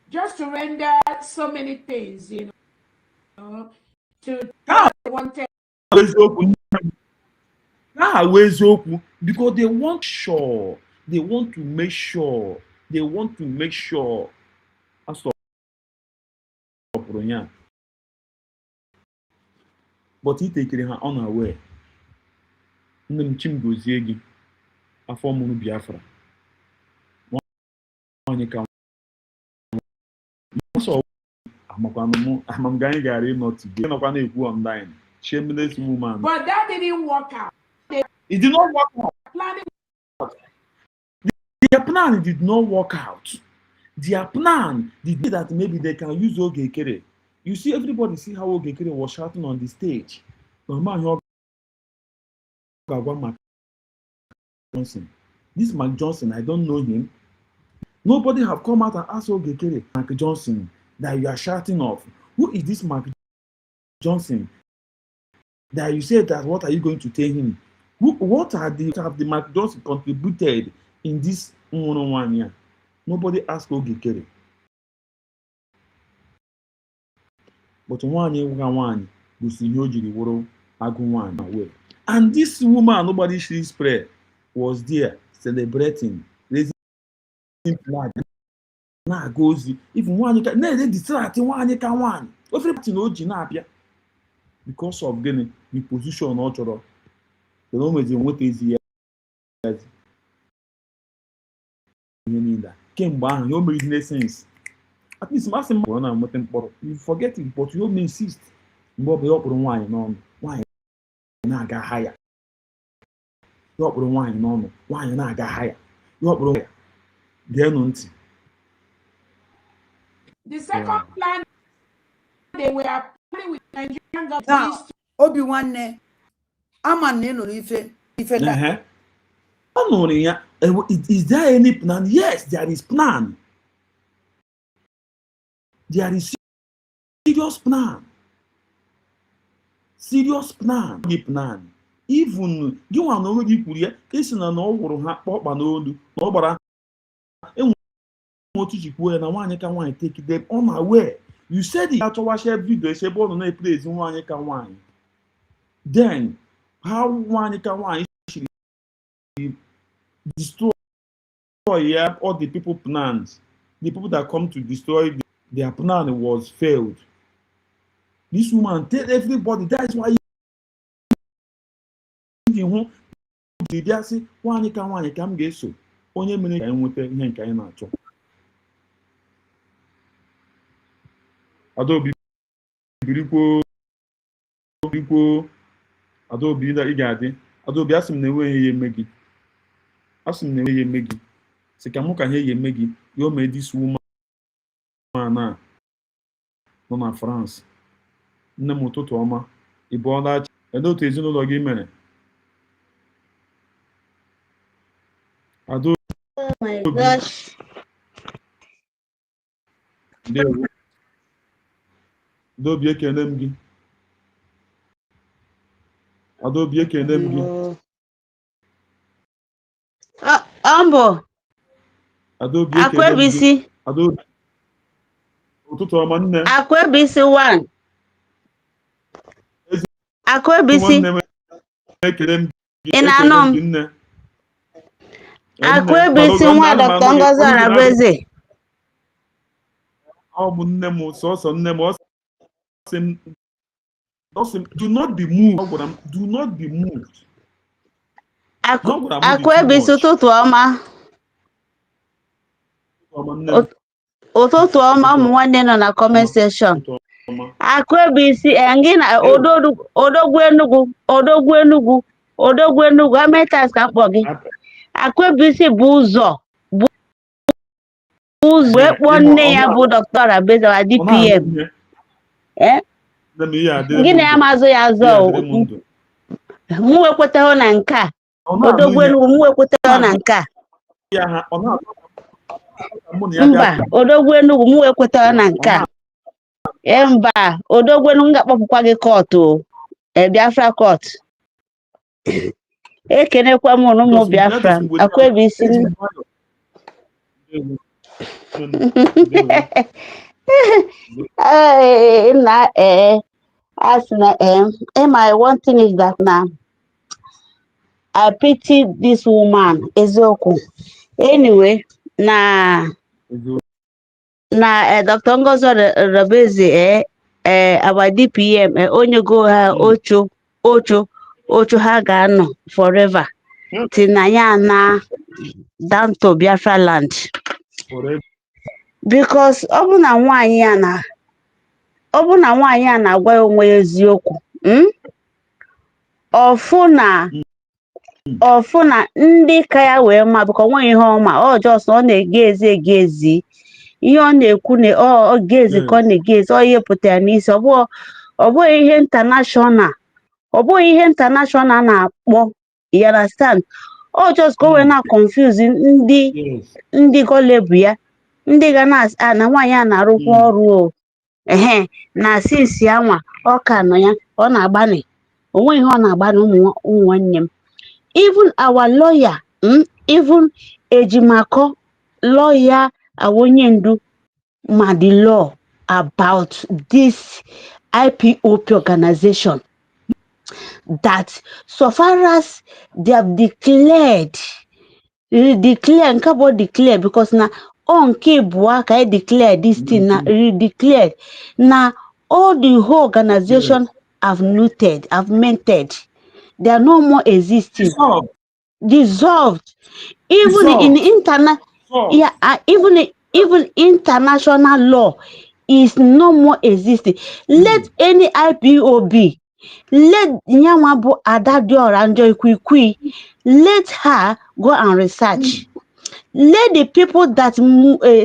just to render so many things, you know, to wanted. Because they want sure, they want to make sure, but he take her unaware. Nne m Chimgozie gị afọ mụrụ Biafra nwaanyị ka ọsọ amamga anyị gara ịnọ today nọkwa na-ekwu online shameless woman. But that didn't work out. It did not work out. Their plan did not work out. Their plan did that maybe they can use Ogekere. You see, everybody see how Ogekere was shouting on the stage. Mark Johnson. This Mark Johnson, I don't know him. Nobody have come out and asked Ogekere, Mark Johnson, that you are shouting off. Who is this Mark Johnson? That you said that what are you going to tell him? What have the Mark Johnson contributed in this 101 year? Nobody asked Ogekere. But one was and this woman, nobody should spray, was there celebrating, raising flag. Now goes even one can distract one. Everybody knows Jinapia because of getting the position or the always in what is here. Came back, you made no sense. At least you forget it, but you insist. Bob wine why na ga higher. You up wine no why na ga higher. You up the second plan they were planning with Nigerian government. Obi-Wan ama na ịnụrụ ife Uh-huh. Is there any plan? Yes, there is plan. There is serious plan. Serious plan. Plan. Even you want to know you isi na ọ gwụrụ ha kpọkpa n'olu na ọ gbara otu jikwu ya na nwaanyị ka nwaanyị take them unaware. You said it achọwacha video ese ebe ọ nọ na-eple ezi nwaanyị ka nwaanyị. Then how nwaanyị ka nwaanyị should destroy all the people plans. The people that come to destroy their plan was failed. This woman tell everybody that's why dibịa sị nwaanyị ka m ga-eso onye mere ka anyị nweta ihe nke anyị na-achọ. Adaobi birikwo Adaobi ị ga-adị Adaobi asị m na enweghị ihe eme gị sị ka mụ ka ihe eme gị ya o mee this woman a nọ na France. Nne m ụtụtụ ọma ị bọọla chi elee otu ezinụlọ gị mere? Adaobi. Oh my gosh. Adaobi ekele m gị. Adaobi ekele m gị. Ambo. Adaobi ekele m gị. Adaobi. Ụtụtụ ọma nne. Akwebisi 1. Akwebisi. Ekele m gị. Ị na-anọ m? Akwebisi nwa Dr. Ngozi Arabeze. Ọ bụ nne m sọsọ nne m ọ sị m do not be moved. Do not be moved. Akwebisi ụtụtụ ọma. Ụtụtụ ọma ụmụ nwanne nọ na comment section. Akwebisi gị na Odogwu Enugu. How many times ka mkpọ gị? Akwebisi bụ ụzọ ekpo nne ya bụ Dr. Arabeze wa DPM. Gị na ya mazụ ya azọ mụ ekwetaghị na nke a. Odogwu Enugu mụ ekwetaghị na nke a. Mba, Odogwu Enugu mụ ekwetaghị na nke a. Mba, Odogwu Enugu m ga-akpọpụkwa gị kọtụ Biafra court. Ekenekwa m ụmụ Biafra Akwebisi my one thing is that now I pity this woman eziokwu. Anyway, na Dr. Ngozi Arabeze our DPM onye go ha ocho ha ga-anọ forever till na ya na down to Biafra land. Because ọ bụ na nwaanyị a na-agwa ya onwe eziokwu ọfụ na ndị ka ya wee ma bụkwa nwe ihe ọma ọ just ọ na-ege ezi ihe ọ na-ekwu na ọ ga-ezi ka ọ na-ege ezi ọ ihe pụtara n'isi ọ bụ ihe international. Ọ bụghị ihe international na-akpọ, you understand? Ọ just go wee na confuse ndị golebu ya, ndị ga na nwaanyị a na-arụkwa ọrụ na sinsi anwa ọ ka nọ ya ọ na-agbani onwe ihe ọ na-agbani ụmụ nwanne m. Even our lawyer, even Ejimako lawyer Awonyendu ma the law about this IPOP organization. That so far as they have declared because na on Kibwa I declare this thing na declared na all the whole organization have noted, have mented. They are no more existing. Dissolved. Even in even international law is no more existing. Let any IPOB, let Nyamabu Adadiora and Joy Kwikwi, let her go and research. Let the people that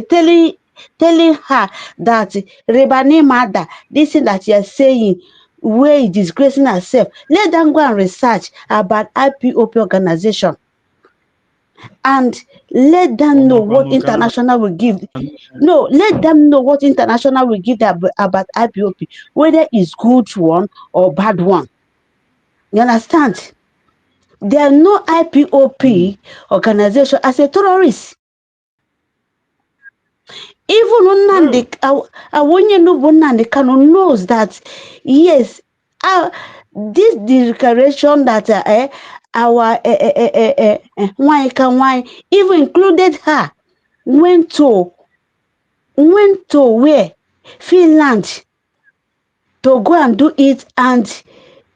telling her that Rebani Mada, this thing that you're saying, where is disgracing herself. Let them go and research about IPOP organization. And let them know what international will give. No, let them know what international will give about IPOP, whether it's good one or bad one. You understand? There are no IPOP organization as a terrorist. Even Nnamdi Kanu knows that, yes, this declaration that our even included her, went to where? Finland, to go and do it, and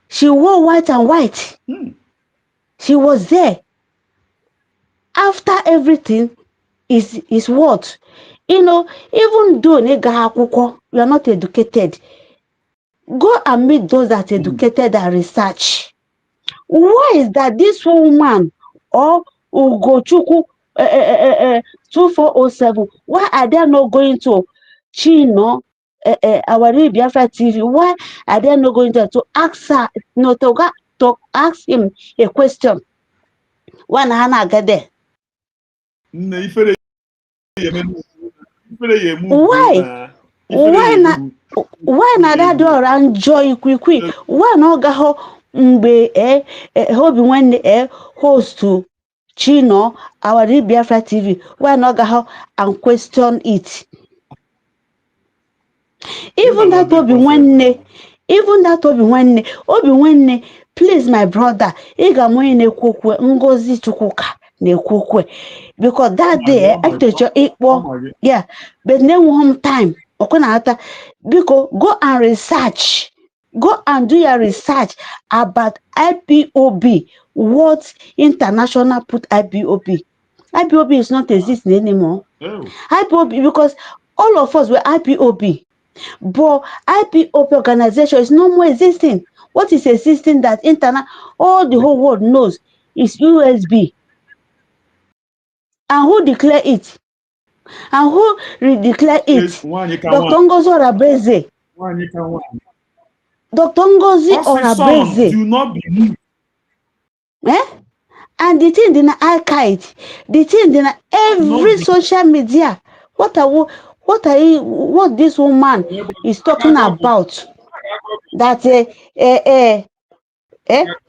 she wore white and white. She was there. After everything is what? You know, even though you are not educated, go and meet those that are educated and research. Why is that this woman or Ugochukwu 2407, why are they not going to Chino, our Biafra TV? Why are they not going to ask her, to ask him a question? When Hannah get there? Why na that do around joy quick? Why no go mgbe Obi when host to Chino our Biafra TV? Why no go and question it? Even that Obi when please my brother, ị ga-amụ na-ekwukwe Ngozi Chukwuka na-ekwukwe, because that day after ikpo, yeah, but now home time because go and research, go and do your research about IPOB. What international put IPOB? IPOB is not existing anymore. IPOB, because all of us were IPOB, but IPOB organization is no more existing. What is existing that all the whole world knows is USB. And who declare it? And who redeclare it? Dr. Ngozi Orabeze. Dr. Ngozi Orabeze. Do not believe. And the thing in the archive, the thing in every social media. What this woman is talking about? That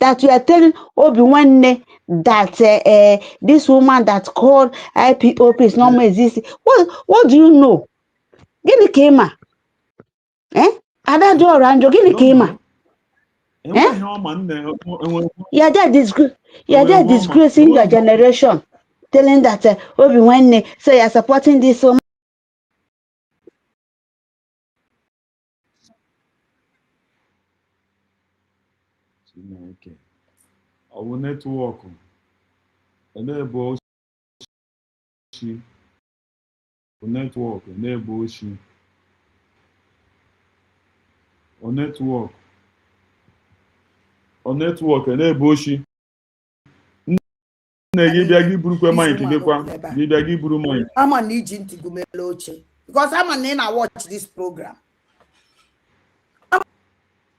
that you are telling Obi that this woman that called IPOP is not more existing. What do you know? Gini kema? Ada do around you. Gini kema? You're there disgracing your generation, telling that Obi so you're supporting this woman. Okay. Our network. Enable network. Enable network. Network. Enable I'm on Egypt to go because I'm on I watch this program. I'm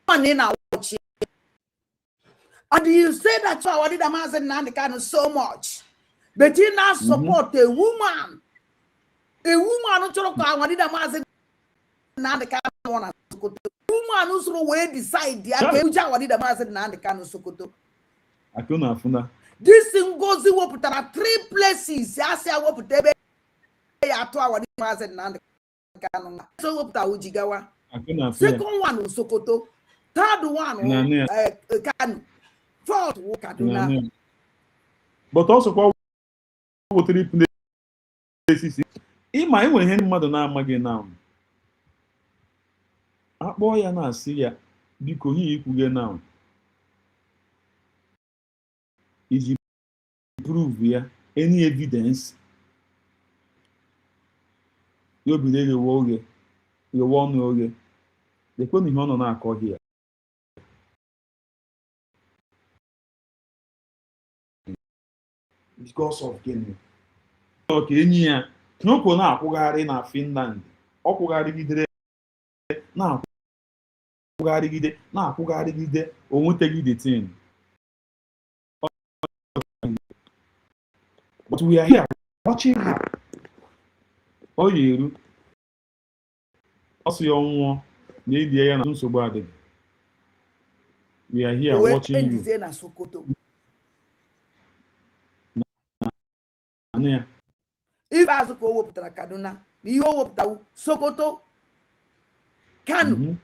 on watch. And you say that you are the man and so much, but you now support a woman who talk about the man and the woman who's way decide the man this thing goes to 3 places. I say I will put the so Ujigawa. Second one Sokoto, third one Kanu. But also what 3 places. Ima enwe ihe mmadụ na-amaghị now. Akpọ ya na asị ya biko ihe ikwuge now. Is prove ya any evidence. You believe the word you want oge. The kwenu ihe ọ na-akọ here. Because of gịnị? Okay, enyi ya n'okwu na-akwụgharị na Finland. Ọ kwụgharịgidere na na-akwụgharịgide o nweteghị the thing. But we are here watching her. O yeru ọsị ya ọnwụọ na elie ya na nsogbu adịghị. We are here watching you. Na Sokoto. If as ko wopụtara Kaduna, na ihe o wopụtawu Sokoto, Kano.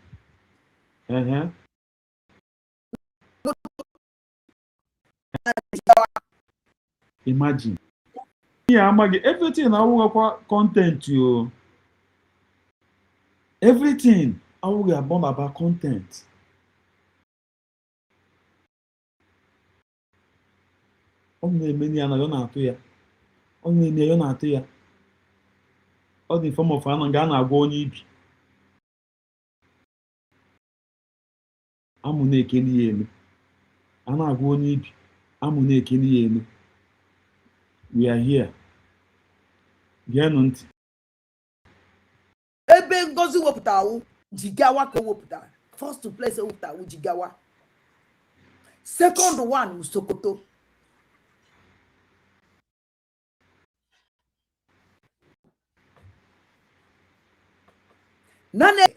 Imagine. Yeah, everything I will have content you. Everything I will have about content. Only many are not here. Only they are not here. All the form of an Ghana go on. Amune Kenny. Anna go on. Amune Kenny. We are here. Ebe ngozi wopụtawu Jigawa ka wopụtara. First to place wopụtawu Jigawa. Second one Sokoto. Nane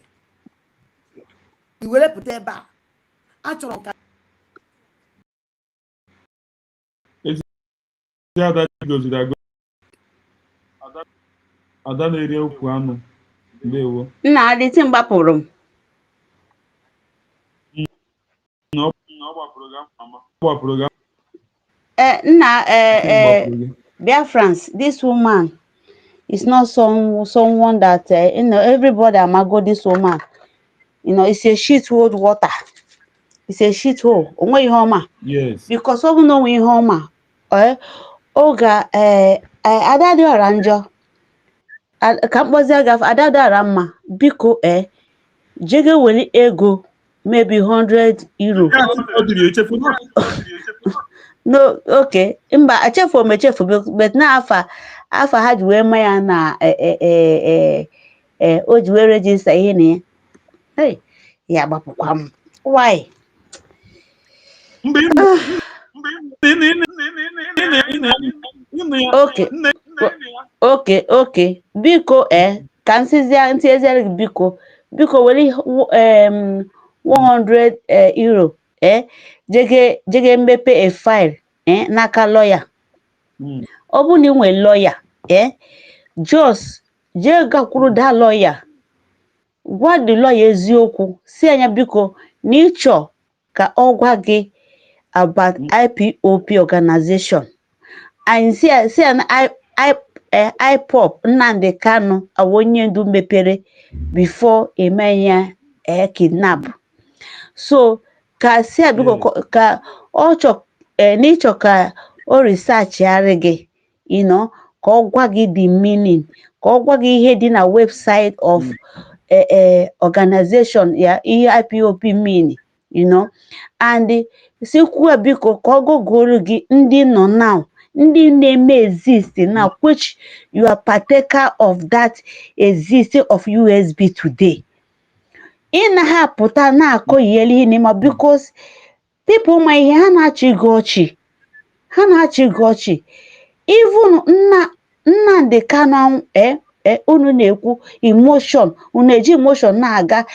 iwere pụta ebe a achọrọ ka Ada na-eri okwu anụ. Ndewo. Nna adịtị mgbapụrụ m. Biafran'S, this woman is not someone that everybody amago this woman. It's a shit old water. It's a shit hole. Onwe ihe ọma. Yes. Because ọ bụ na onwe ihe ọma. Oga ada dị ọra njọ. Ka mkpọzi agafe ada dị ọra mma. Biko jege weli ego maybe 100 euro. No, okay. Mba echefu but na afa ha ji wee ma ya na o ji wee register ihe na ya. Hey, ya gbapụkwa m. Why? Okay. Biko ka ntiziere biko weli 100 euro jege mmepe a file n'aka lawyer. Ọ bụ na ị nwere lawyer just jee gakwuru da lawyer. Gwa the lawyer eziokwu si anya biko na ịchọ ka ọ gwa gị about IPOP organization. And si an IPOP Nnamdi Kanu awonye ndu mepere before emenya kidnap. So ka si abiko ka ọ chọ n'ịchọ ka o research yarị gị, ka ọ gwa gị the meaning, ka ọ gwa gị ihe dị na website of organization ya ihe IPOP mean, and sikwa biko ka ọ gụgụrụ gị ndị nọ now, ndị na-eme exist now, which you are partaker of that existing of USB today. Ị na ha pụta na-akọ yeli ihe n'ime because people ma ihe ha na-achị gị ọchị. Even Nnamdi Kanu unu na-ekwu emotion, unu eji emotion na-aga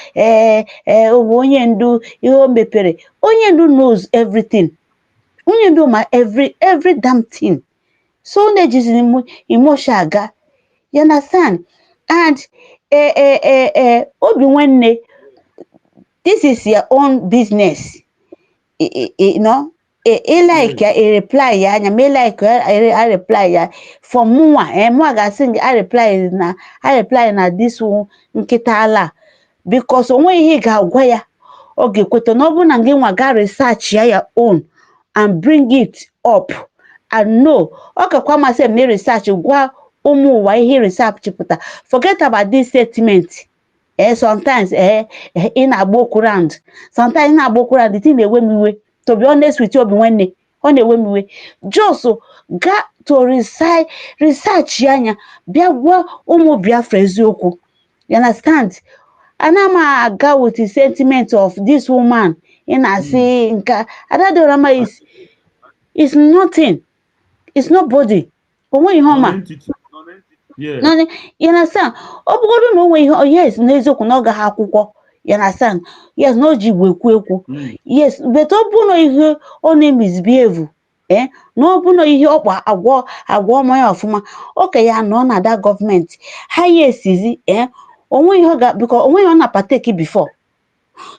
onye ndu ihe o mepere. Onye ndu knows everything. Onye ndu ma every damn thing. So unu ejizi emotion aga. You understand? And obi nwanne, this is your own business. Like a reply ya anya me like a reply ya for mwa ga sing I reply na this one nkịta ala because onwe ihe ga-agwa ya ọ ga-ekweta na ọ bụ na gị nwa ga research ya own and bring it up and know ọ kakwa masị me research gwa ụmụ ụwa ihe research pụta. Forget about this statement. Sometimes in a book round, sometimes in a book round the thing they when we, to be honest with you, when we just got to research yanya bia wa Biafran'S. You understand? Anama go with the sentiment of this woman in a saying Adadorama is nothing. It's nobody. But when you home, yeah. no, you understand? Oh, no way. Oh, yes, Nezo Kunoga Hakuko. You understand? Yes, no Jibweku. Yes, but open no only misbehave. No open no agwa my ofuma. Okay, ya no na that government. How yes is it? Onwe you got because onwe you na partake before.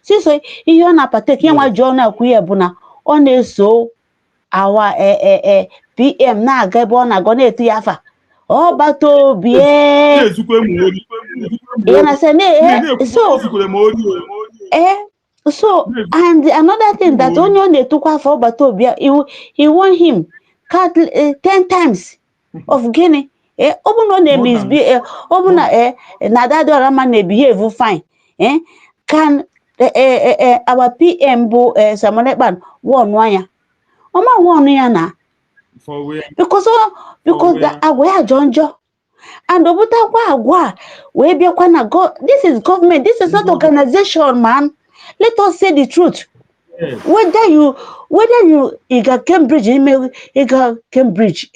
So you na partake ya wa jo na kuye bu na ọ na-eso our PM na aga ebe ọ na-agọ na-etu ya afa ọ bata obi ya na say so and another thing that onye ọ na-etukwa afa ọ bata obi he want him cut 10 times of gịnị ọ bụ na ọ na-emisbehave ọ bụ na Adadorama na-behave fine can our PM bụ Samonekpan warn anya Oma warn ya na because the agwa ya jonjo and obutakwa agwa we biakwa na go this is government, this is not organization, man. Let us say the truth. Whether you got Cambridge Cambridge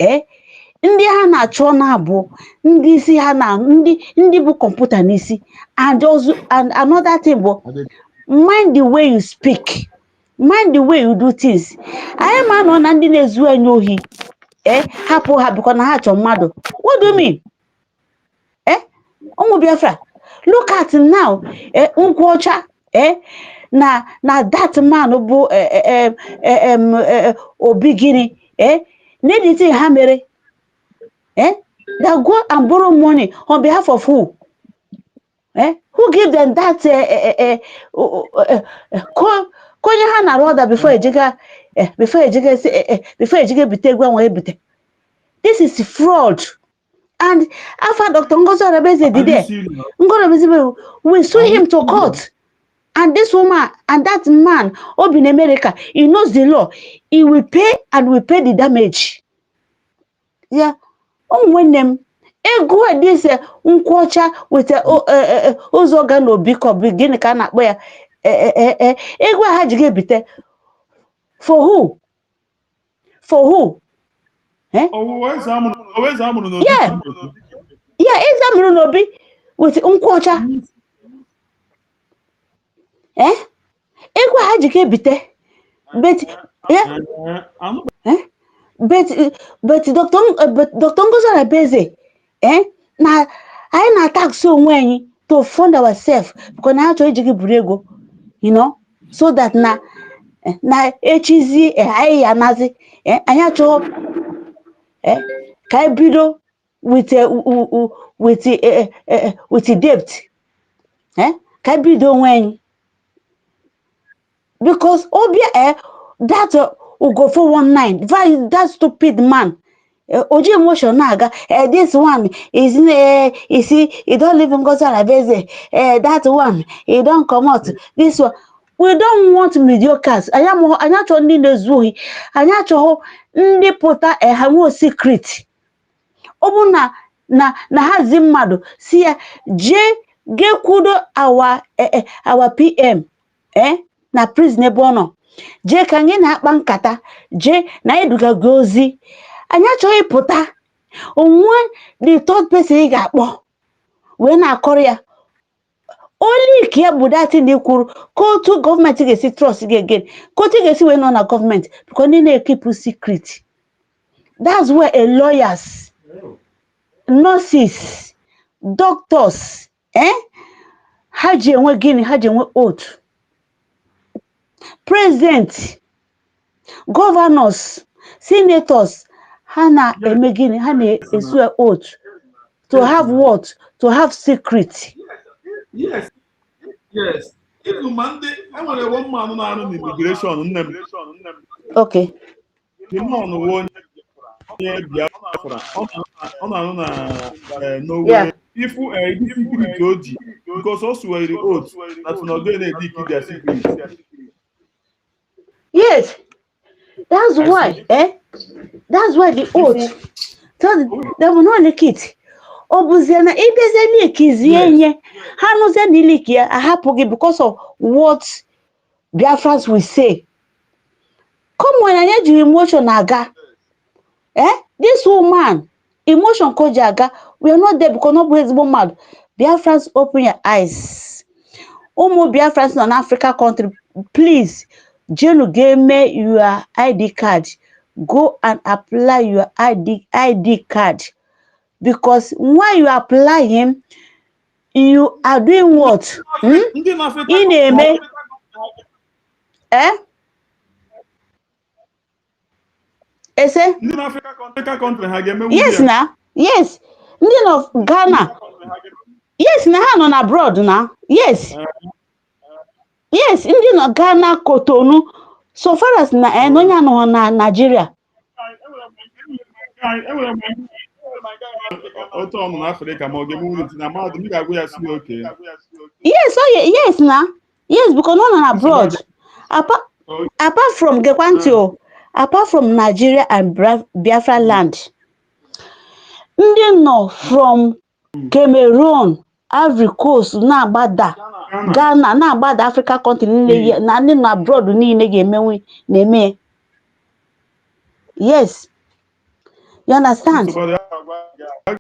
ndị ha na-achọ na abụ ndị isi ha na ndị bụ kọmputa n'isi and also and another thing bụ mind the way you speak, mind the way you do things. I ma nọ na ndị na-ezu enye ohi hapụ ha biko na ha chọ mmadụ. What do you mean? Ụmụ Biafra, look at now nkwụ ọcha na that man bụ obi gịnị n'editi ha mere that go and borrow money on behalf of who? Who give them that konye ha na order before ejiga bite gwa nwe bite. This is fraud. And after Dr. Ngozi Orebeze did it, we sue him to court. And this woman and that man up in America, he knows the law. He will pay and will pay the damage. Yeah. When them go at this unquacha with Ozoga no biko begin kana where ego had you get for who? For who? Yeah, exam no be with unquacha. Ego had you get but yeah. But Dr. Ngozi Orebeze, na I na attack so when to fund ourselves because now to ejigi burego, you know, so that na HZ I anazi anya cho kai bido with debt, kai bido when because obia that will go for 19. That stupid man. Oji emotion naga. This one is he don't live in Ngozi Orebeze. That one he don't come out. This one we don't want mediocres. Anyacho ndi nezuhi. Anyacho ndi pota hawo secret. Obu na hazi mmadu. Siya ge kudo our PM. Na prison bono. Je kange na akpa nkata je na eduga gozi anya chọ ịpụta onwe the third person ị ga-akpọ wee na-akọrọ ya only ke bụ that thing kwuru ko to government ga-esi trust again ko ti ga-esi wee nọ na government because ndị na-keep secret. That's where a lawyers, nurses, doctors ha ji enwe gịnị ha ji enwe oath. President, governors, senators, Hana Emegini, Hana Esue oath to have what? To have secret. Yes. Even Monday, I want a 1 man on immigration. Okay. You know, one Biafra. No way. If we because also were the oath that's not going to keep their secret. Yes, that's why, that's why the oath. So they will not leak it. Obuziana ibezeni kizienye. Hanuzeni likia ahapogi because of what Biafrans will say. Come when I need emotion aga. This woman, emotion kojaga, we are not there because nobody's mad. Biafrans, open your eyes. Omo Biafrans in an Africa country, please, Jenu give me your ID card. Go and apply your ID card. Because when you apply him, you are doing what? In a Ese? Africa country Yes, na. Yes. Indian of Ghana. Yes, na on abroad now. Yes. Yes, Indian of Ghana, Cotonou. So far as na no na Nigeria. Yes, yes, na. Yes, because no na abroad. Apart from Gekwantio, apart from Nigeria and Biafra land. Ndị nọ from Cameroon, Ivory Coast, na-agbada Ghana, na-agbada Africa country niile na ndị nọ abroad niile ga-emenwe na-eme. Yes. You understand?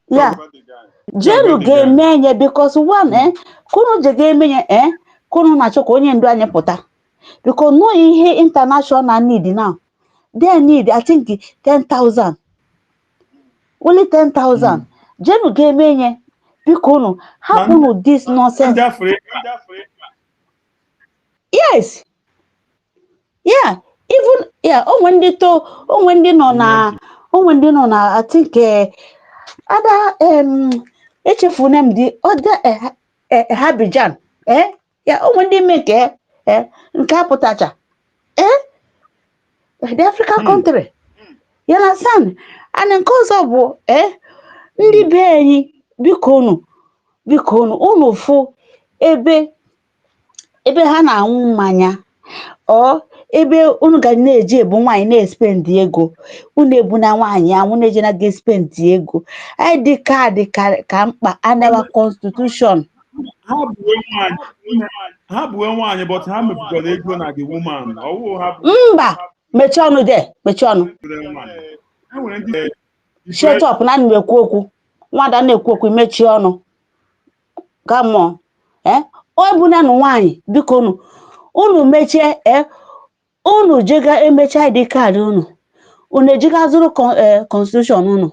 Yeah. Jenu ga-emenye because one, kunu je ga-emenye kunu na-achọ ka onye ndu anyị pụta. Because no ihe international need now. They need, I think, 10,000. Only 10,000. Jenu ga-emenye. Biko hapụ this nonsense. Yes. Yeah. Even when they nọ na I think other echefu name the other Abidjan. Yeah, when they make nke apụtacha. The African country. You understand? And in cause of ndị be anyị biko unu fụ ebe ha na-anwụ mmanya ebe unu ga na-eji ebu nwaanyị na-spend ego unu ebu na nwaanyị anwụ na-eje na ga spend ego ID card ka mkpa anara constitution ha bụ nwaanyị but ha mepụtara ego na the woman mba mechie ọnụ mechie ọnụ shut up na na-ekwu okwu nwada na-ekwu okwu mechie ọnụ come on o bụ na nwaanyị biko unu mechie unu jega emecha ID card unu ejega zụrụ constitution unu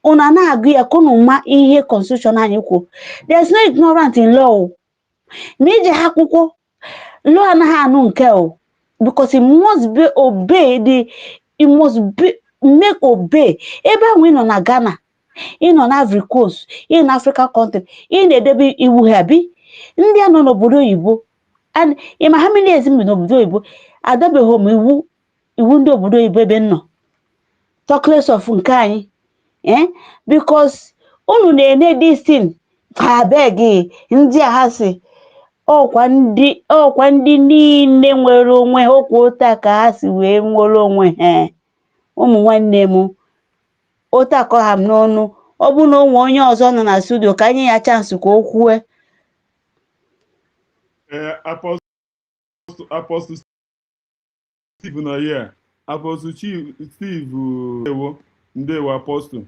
na-agụ ya ka unu ma ihe constitution anyị kwuo. There's no ignorant in law. Ma ije ha akwụkwọ law anaghị anụ nke because it must be obeyed. It must be make obey. Ebe ahụ ị nọ na Ghana, ị nọ na Ivory Coast, ị na Africa country, ị na-edebe iwu ha bi ndị a nọ n'obodo oyibo and ịma ha many years n'obodo oyibo adabeghị m iwu ndị obodo oyibo ebe nọ talk less of nke anyị because unu na-ene this thing abeg ndị a ha si ọkwa ndị niile nwere onwe okwu ụta ka ha si wee nwere onwe ha ụmụ nwanne m ụta akọ ha m n'ọnụ ọ bụ na onwe onye ọzọ nọ na studio ka anyị ya chance ka o kwue. Apostle Steve nọ here. Apostle Steve ndewo Apostle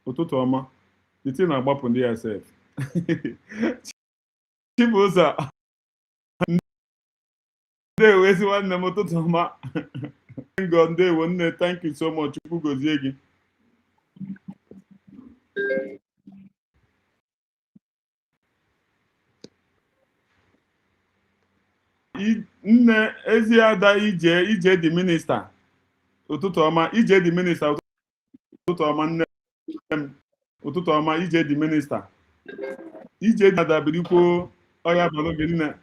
ụtụtụ ọma iti na-agbapụ ndị ya sef Chibuza ndewo ezi nwanne m ụtụtụ ọma God ndewo nne thank you so much Chukwu gozie gị nne ezi ada ije dị minista ụtụtụ ọma ije dị minista ụtụtụ ọma nne m ụtụtụ ọma ije dị minista ije dị adabirikwo ọya balụ gị nne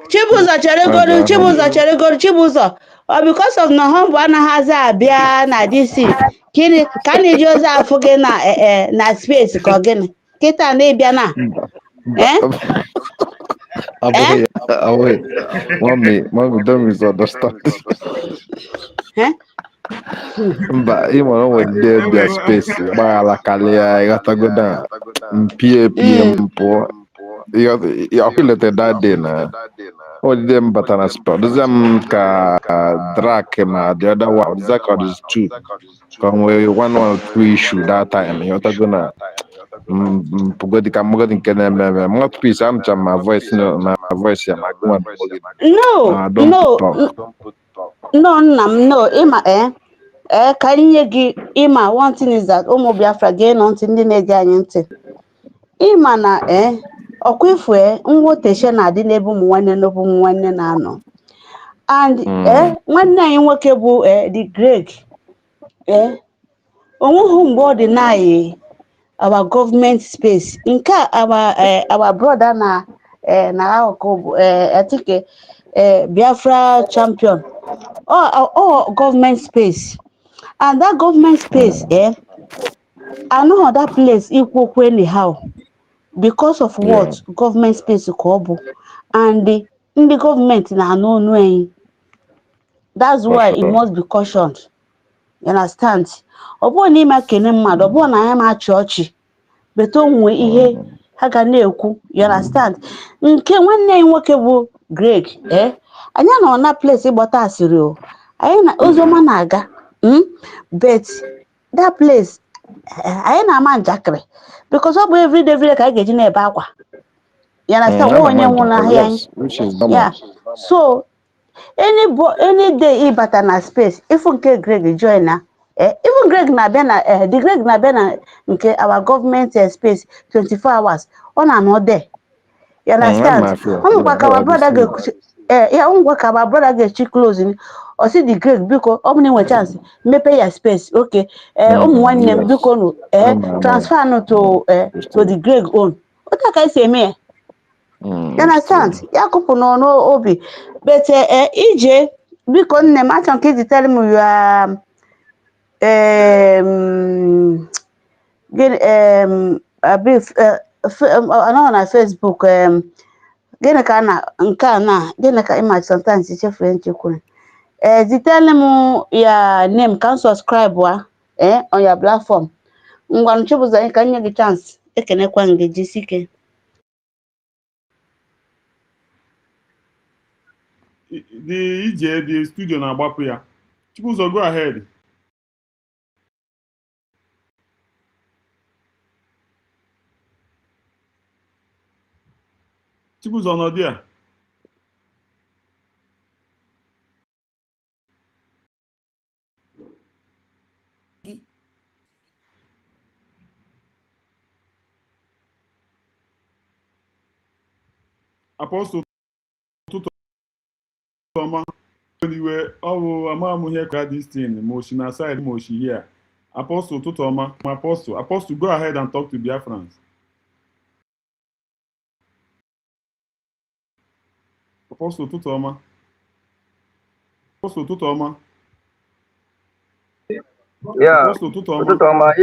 Chibuzo cheregoro ọ because of na humble anaghịzi abịa na DC gịnị ka na-eji ozi afụ gị na space ka ọ gịnị kịta na-ebịa na Wait, mommy, don't misunderstand. Eh? But you know with their space, by la calia, you got to go down. PAPM, you feel it that day now. What them but an spell? Does them ka drag ma the other one? Does that called is two? Come we one two issue that time. You're gonna pugodi kamugodi nkene meme. Not peace. I'm trying my voice. No, my voice. Yeah, my one. No, Don't no, talk. no, no, Ima, ka anyị nye gị ịma one thing is that ụmụ Biafra gee nọ ntị ndị na-ege anyị ntị ịma na ọkwa ifu mwoteshe na-adị n'ebe ụmụ nwanne n'ebe ụmụ nwanne na-anọ and nwanne anyị nwoke bụ the Greg onweghị mgbe ọ dị na our government space nke our brother na akụkụ etike Biafra champion all government space. And that government space, I know that place equal anyhow because of what government space kobo and the government na no. That's why it must be cautioned. You understand? Obo ni ma kene mmadu, obo na ya ma chọọchị, but onwe ihe ha ga na-ekwu. You understand? Nke nwanne anyị nwoke bụ Greg, anya na na place ịgbata asịrị o. Anyị na oziọma na-aga. But that place, I na ama njakịrị because ọ bụ everyday ka a ga-eji na-ebe akwa. You understand? Onye nwụrụ ahịa anyị. Yeah. So any day ịbata na space, if nke Greg join na, even Greg na-abịa na the Greg na-abịa na nke our government space 24 hours. Ọ na-anọ there. You understand? Ọmụkwa ka our brother ga-ekwuchi ọmụkwa ka our brother ga-echi close or see the Greg biko ọ bụ na enwe chance mepe ya space okay ụmụ nwanne m biko nu transfer no to the Greg own otu ka esi eme ya. You understand? Ya kụpụ n'ọnụ obi but ije biko nne m achọ nke iji tell me you are anọ na Facebook gịnị ka na nke a na gịnị ka ịma sometimes ichefu nchekwa tell me your name can subscribe on your platform. Ngwa nchubuzo anyị ka nye gị chance ekenekwa gị jisike. The studio na-agbapụ ya. Chibuzo, go ahead. Chibuzo nọ there. Apostle Toma, anyway, I'm here to this thing, motion aside, motion here. Apostle Toma, Apostle, go ahead and talk to Biafran'S. Apostle Toma. Yeah. Apostle Toma.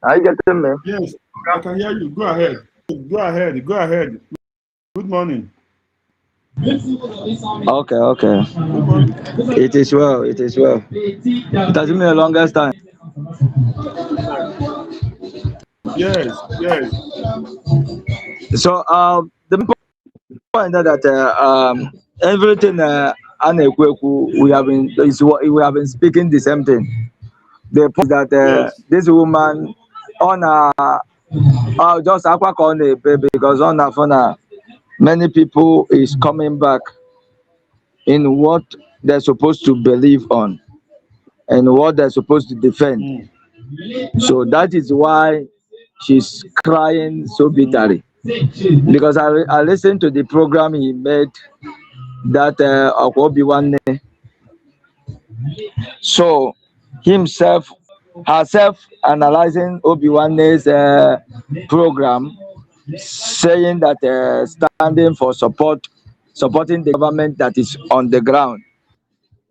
Are you getting me? Yes, I can hear you. Go ahead. Good morning. Okay. It is well. It has been a longest time. Yes. So the point that everything we have been speaking the same thing. The point that this woman on just on a baby because on a phone many people is coming back in what they're supposed to believe on and what they're supposed to defend. So that is why she's crying so bitterly. Because I listened to the program he made that of Obi-Wan. So herself analyzing Obi-Wan's program, saying that standing for supporting the government that is on the ground.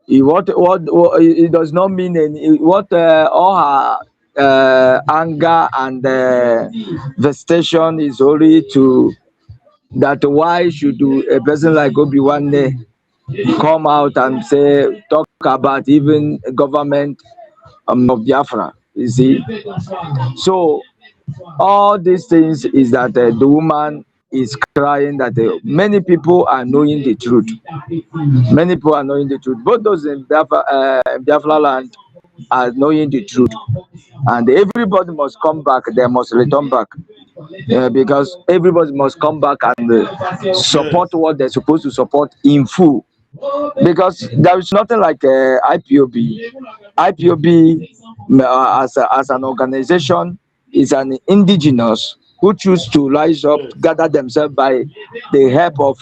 What it does not mean any, what all her anger and vestation is only to that why should a person like Obi-Wan come out and say talk about even government of Biafra, you see. So all these things is that the woman is crying that many people are knowing the truth. Many people are knowing the truth. Both those in Biafra land are knowing the truth. And everybody must come back. They must return back. Because everybody must come back and support what they're supposed to support in full. Because there is nothing like IPOB. IPOB as an organization is an indigenous who choose to rise up, gather themselves by the help of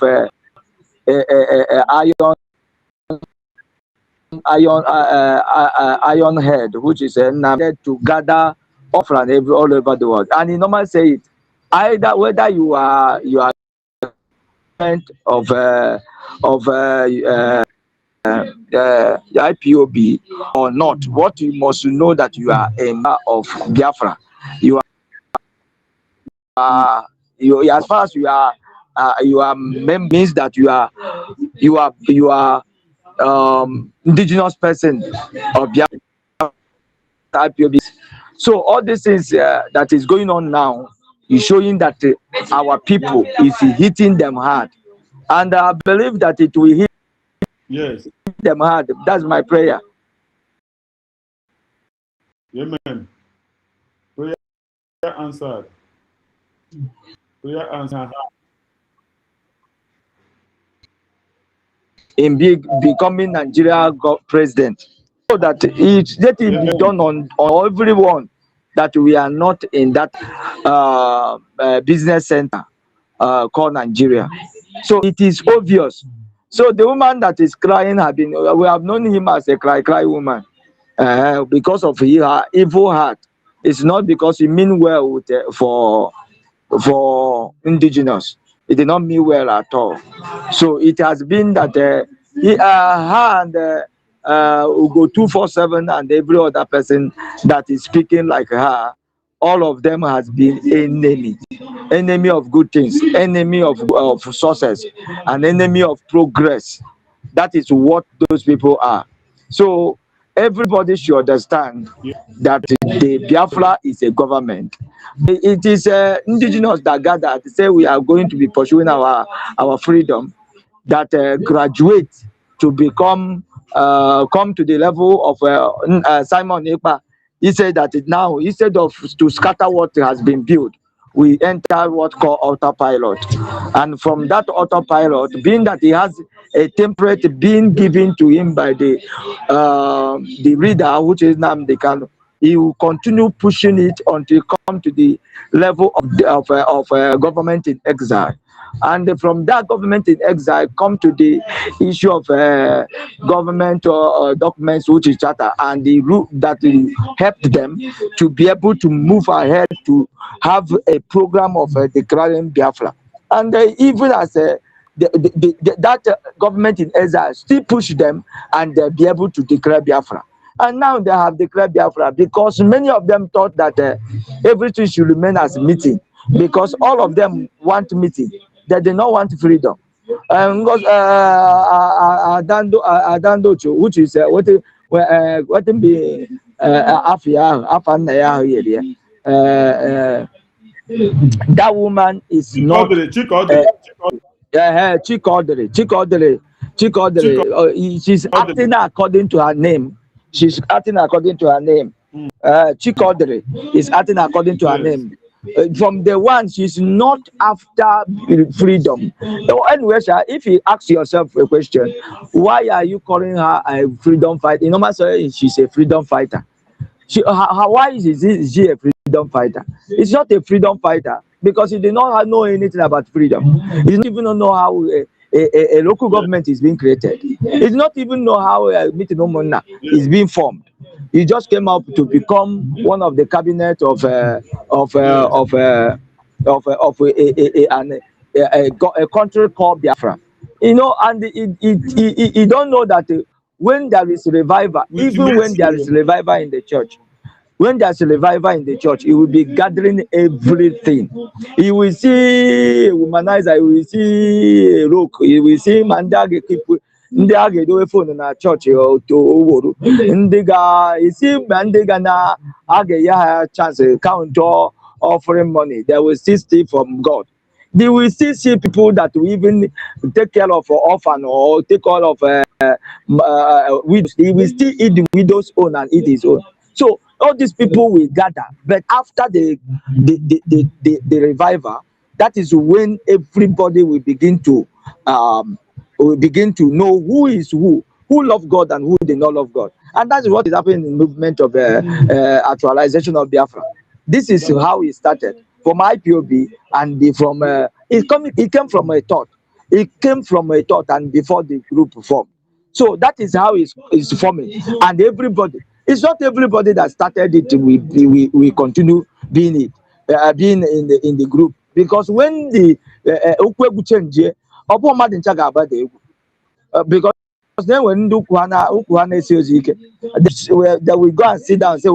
iron head, which is to gather offering all over the world. And he normally say it, either whether you are of IPOB or not, what you must know that you are a member of Biafra. You are as far as you are means that you are indigenous person of Biafra IPOB. So all these things that is going on now is showing that our people is hitting them hard, and I believe that it will hit them hard. That's my prayer. Amen. Prayer answered. Prayer answered. In becoming Nigeria president, so that let it be done on everyone, that we are not in that business center called Nigeria. So it is obvious. So the woman that is crying we have known him as a cry woman because of her evil heart. It's not because he mean well with, for indigenous. It did not mean well at all. So it has been that her and Ugo 247 and every other person that is speaking like her, all of them has been enemy of good things, enemy of success, and enemy of progress. That is what those people are. So everybody should understand that the Biafra is a government. It is indigenous that gathered to say we are going to be pursuing our freedom, that graduate to become come to the level of Simon Ekpa. He said that now, instead of to scatter what has been built, we enter what called autopilot. And from that autopilot, being that he has a template being given to him by the reader, which is Nnamdi Kanu, he will continue pushing it until he come to the level of government in exile. And from that government in exile, come to the issue of government documents, which is charter, and the route that helped them to be able to move ahead to have a program of declaring Biafra. And even as that government in exile still push them and be able to declare Biafra. And now they have declared Biafra because many of them thought that everything should remain as meeting, because all of them want meeting. They do not want freedom. Because Adando, which is what be that woman is not Chikodere. She's acting according to her name. She's acting according to her name. Chikodere is acting according to her name. From the one, she's not after freedom. Anyway, if you ask yourself a question, why are you calling her a freedom fighter? You know, she's a freedom fighter. Why is she a freedom fighter? It's not a freedom fighter because he did not know anything about freedom. He didn't even know how a local government is being created. He did not even know how a meeting is being formed. He just came up to become one of the cabinet of a country called Biafra. You know, and he don't know that when there is revival, even when there is revival in the church, When there's a revival in the church, he will be gathering everything. He will see a womanizer, he will see a rook, he will see mandage people. Ndị a ga-edowe fon na chọọchị oworo ndị ga-esi mgbe ndị ga na a ga-enye ha chance count offering money, they will still steal from God. They will still see people that will even take care of orphan or take care of widows. He will still eat the widow's own and eat his own. So all these people will gather, but after the revival, that is when everybody will begin to know who is who love God and who did not love God. And that's what is happening in the movement of actualization of Biafra. This is how it started from IPOB, and it came from a thought. It came from a thought, and before the group formed. So that is how it's forming. And everybody, it's not everybody that started it. We continue being it, being in the group, because when the change, because then when they will go and sit down and say,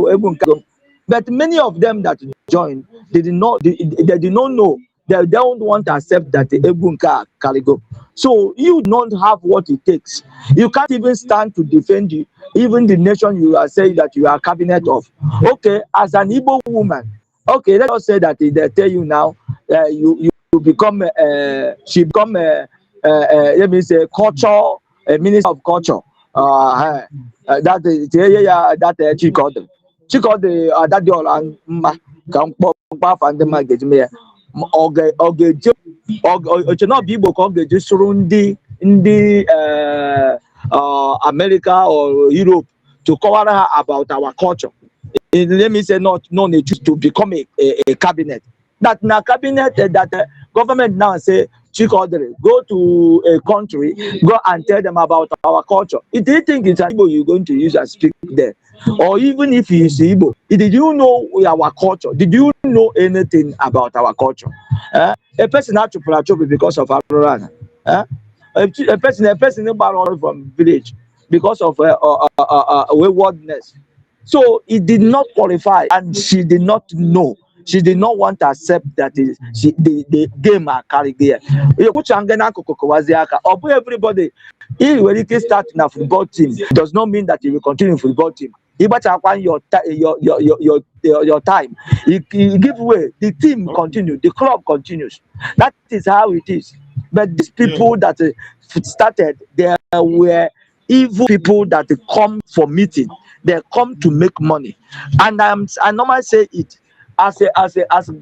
but many of them that joined, they did not know. They don't want to accept that the Ebunka Kaligo. So you don't have what it takes. You can't even stand to defend even the nation you are saying that you are cabinet of. Okay, as an Igbo woman, okay, let us say that they tell you now, you become she become let me say culture, minister of culture. That Chikode that the all can pop and the market me. Oge not be able to just surround in the America or Europe to cover about our culture. Let me say not to become a cabinet. That na cabinet that government now say Chikodere, go to a country, go and tell them about our culture. If they think it's an Igbo you're going to use and speak there, or even if it's Igbo, did you know our culture? Did you know anything about our culture? A person had to play because of our a person from village because of waywardness. So it did not qualify, and she did not know. She did not want to accept that the game are carried there. Everybody, when you start in a football team, does not mean that you will continue football team. You better acquire your time. You give way, the team continues, the club continues. That is how it is. But these people that started, they were evil people that come for meeting. They come to make money. And I normally say it. As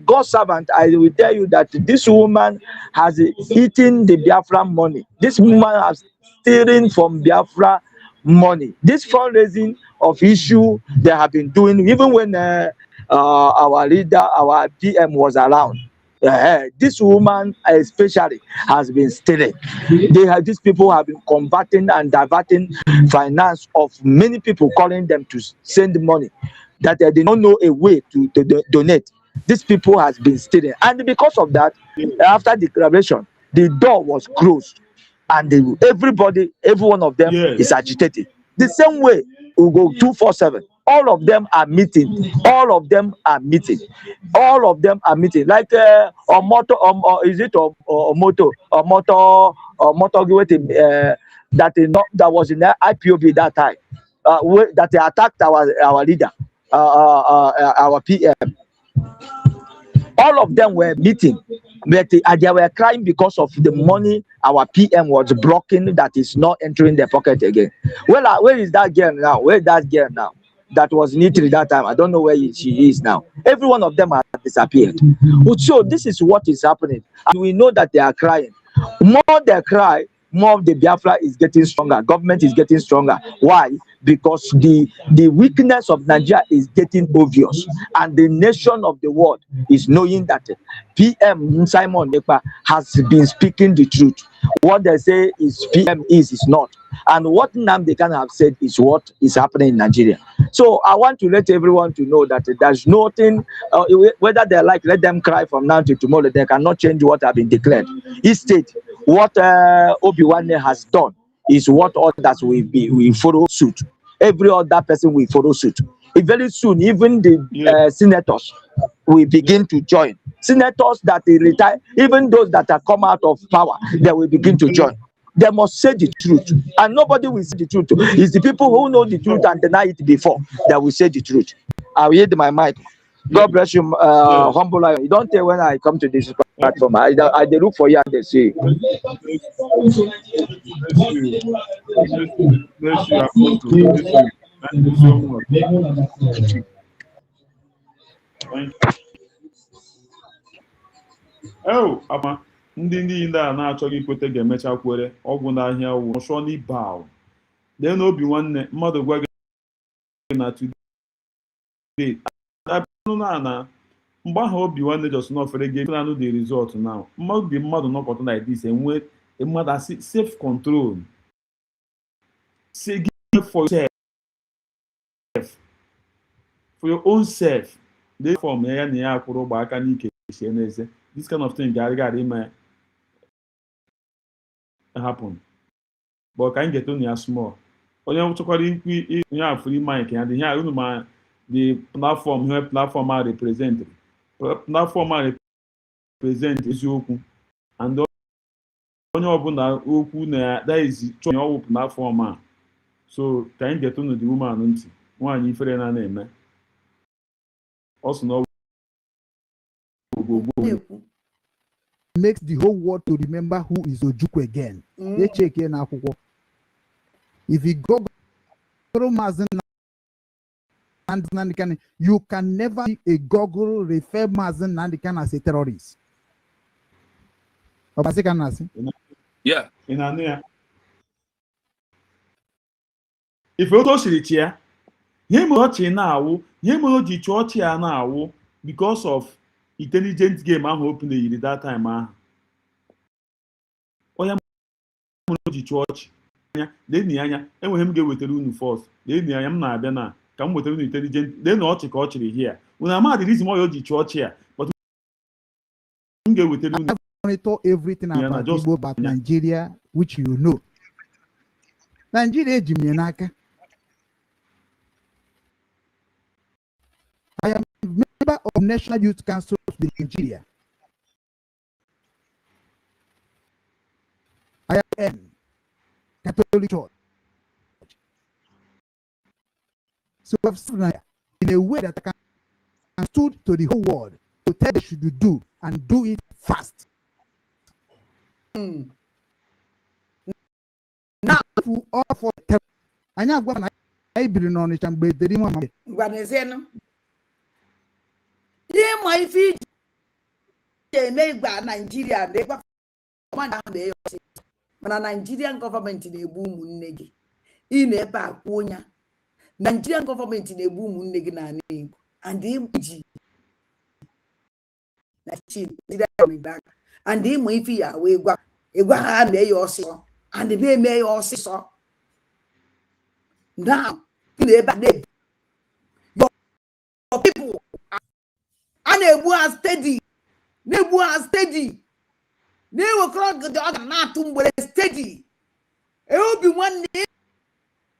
God's servant, I will tell you that this woman has eaten the Biafra money. This woman has stealing from Biafra money. This fundraising of issue they have been doing, even when our leader, our PM was around. This woman especially has been stealing. These people have been converting and diverting finance of many people, calling them to send money that they don't know a way to donate. These people has been stealing, and because of that, after the declaration, the door was closed, and every one of them is agitated. The same way we go 247. All of them are meeting. All of them are meeting. All of them are meeting. Like or motor, is it or motor that was in the IPOB that time. That they attacked our leader, our PM. All of them were meeting, but they were crying because of the money our PM was blocking, that is not entering their pocket again. Well, where is that girl now? Where is that girl now? That was in Italy that time. I don't know where she is now. Every one of them has disappeared. So this is what is happening. And we know that they are crying. More they cry, more the Biafra is getting stronger. Government is getting stronger. Why? Because the weakness of Nigeria is getting obvious, and the nation of the world is knowing that PM Simon Ekpa has been speaking the truth. What they say is PM is not, and what Nnamdi Kanu have said is what is happening in Nigeria. So I want to let everyone to know that there's nothing, whether they like, let them cry from now to tomorrow. They cannot change what have been declared. Instead, what Obi-Wan has done is what others will follow suit. Every other person will follow suit. very soon, even the senators will begin to join. Senators that retire, even those that are come out of power, they will begin to join. They must say the truth, and nobody will say the truth. It's the people who know the truth and deny it before that will say the truth. I will yield my mic. God bless you, humble lion. You don't tell when I come to this platform. I they look for you and they see. Bless you, Apostle. Bless you. Thank you so much. Thank you. Oh, Papa, ndị niile a na-achọghị ikweta ga-emecha kwere ọgwụ n'ahịa wụ ọsọ n'ibe ahụ. Lee n'obi nwanne mmadụ gwa gị na today na mgbe ahụ obi nwanne just n'ofere gị na the result now. Mmadụ nọkọta like this enwe mmadụ asị self control. Say give for yourself, for your own self. They form ya na ya akwụrụ ụgbọ aka n'ike sie n'eze. This kind of thing may happen. But can get only a small. Only free mic and the platform here platform are represented. Platform are represent is open. And only open that is all platform. So can get only the woman one if name. Also no makes the whole world to remember who is Ojukwu again. They check here now. If you go through Mazen, you can never see a Google refer Mazen Nandikan as a terrorist. Yeah. If you don't see it here, now because of intelligent game I'm hoping that time. Church. Then and him get with the room first. Then I am not now. Come with an intelligent, then not a culture here. When I'm at the reason why you church here, but get with the monitor everything about Nigeria, which you know. Nigeria Jimianaka. I am a member of National Youth Council of Nigeria. I am Catholic Church. So I've stood in a way that I can stood to the whole world to tell they should do and do it fast. Now to all for I know what I bring on it and the demon. Yeah, my feet. Make by Nigeria, they were but a Nigerian government in a boom negi. In a back, Nigerian government in a boom negi and the MG. Back and the Mafia, we got a one day or so, and the may or so. Now, your people. And they were steady. They were steady. They were crying the other night to steady. It will be one day.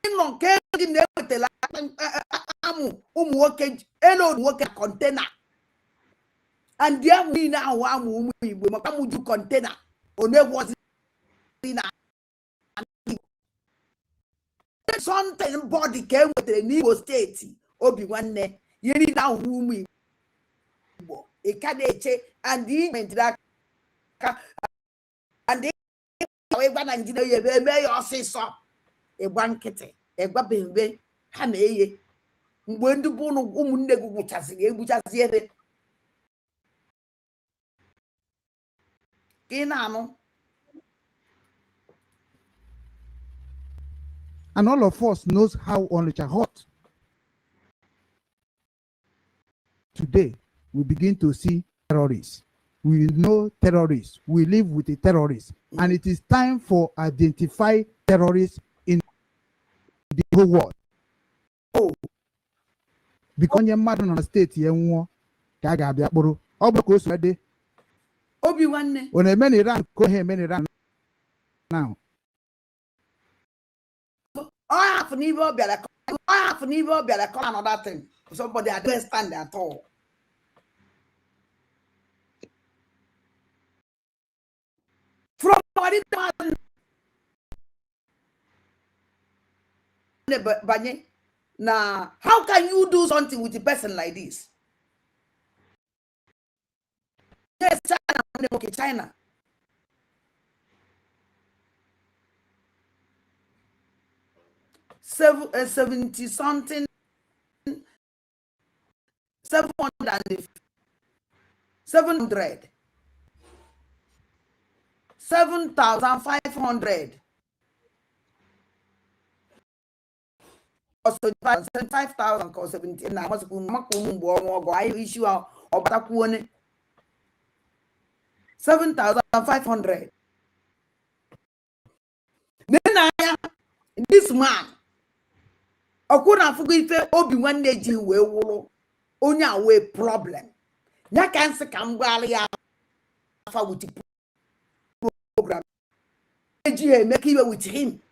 No care in the working, hello, work a container. And there we now we come to container. Or there was in something body came with the Negro state. Obi one day, you need now whom we. A cadet and the that and the Nigeria may also saw a blanket, a baby, and a when the bone of woman which has yet. And all of us knows how Onitsha hot. Today, we begin to see terrorists. We know terrorists. We live with a terrorist. And it is time for identify terrorists in the whole world. Oh. Because you're mad on a state, you're Obi-Wan. When a many run, go here, many run now. I have never been half an evil be like another thing. Somebody I don't stand at all. From now, how can you do something with a person like this? Yes, China, okay, China. Seven, 70 something, 700, 7,500. Or 75,000 or 17. I must go. I issue of 7,500. Then this man, I couldn't forget Obi one day you will only away problem. That cancer come with the program. Make it with him.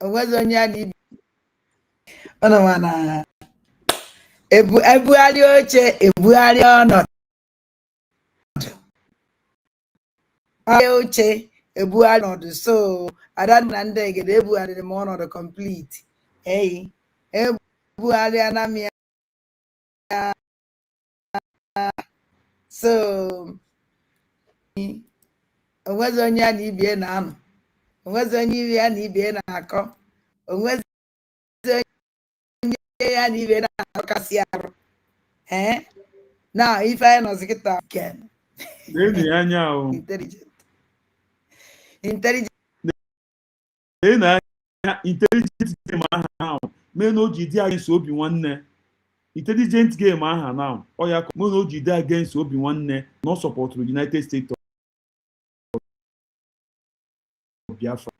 Onye ono mana ebughari oche ebughari ọnọdụ oche ebughari ọnọdụ so adanna ndị egede ebugharịrị m ọnọdụ complete hey ebughari anamia so onwezi onye ya na ibie na-anọ onwezi onye ibe ya na ibie na-akọ onwezi ya na ibe na-akọkasị arụ na ife anyị nọzi kịta ken intelligent game aha mee na o ji dị against obi nwanne intelligent game aha now ọ ya mee na o ji dị against obi nwanne no support United States of Biafra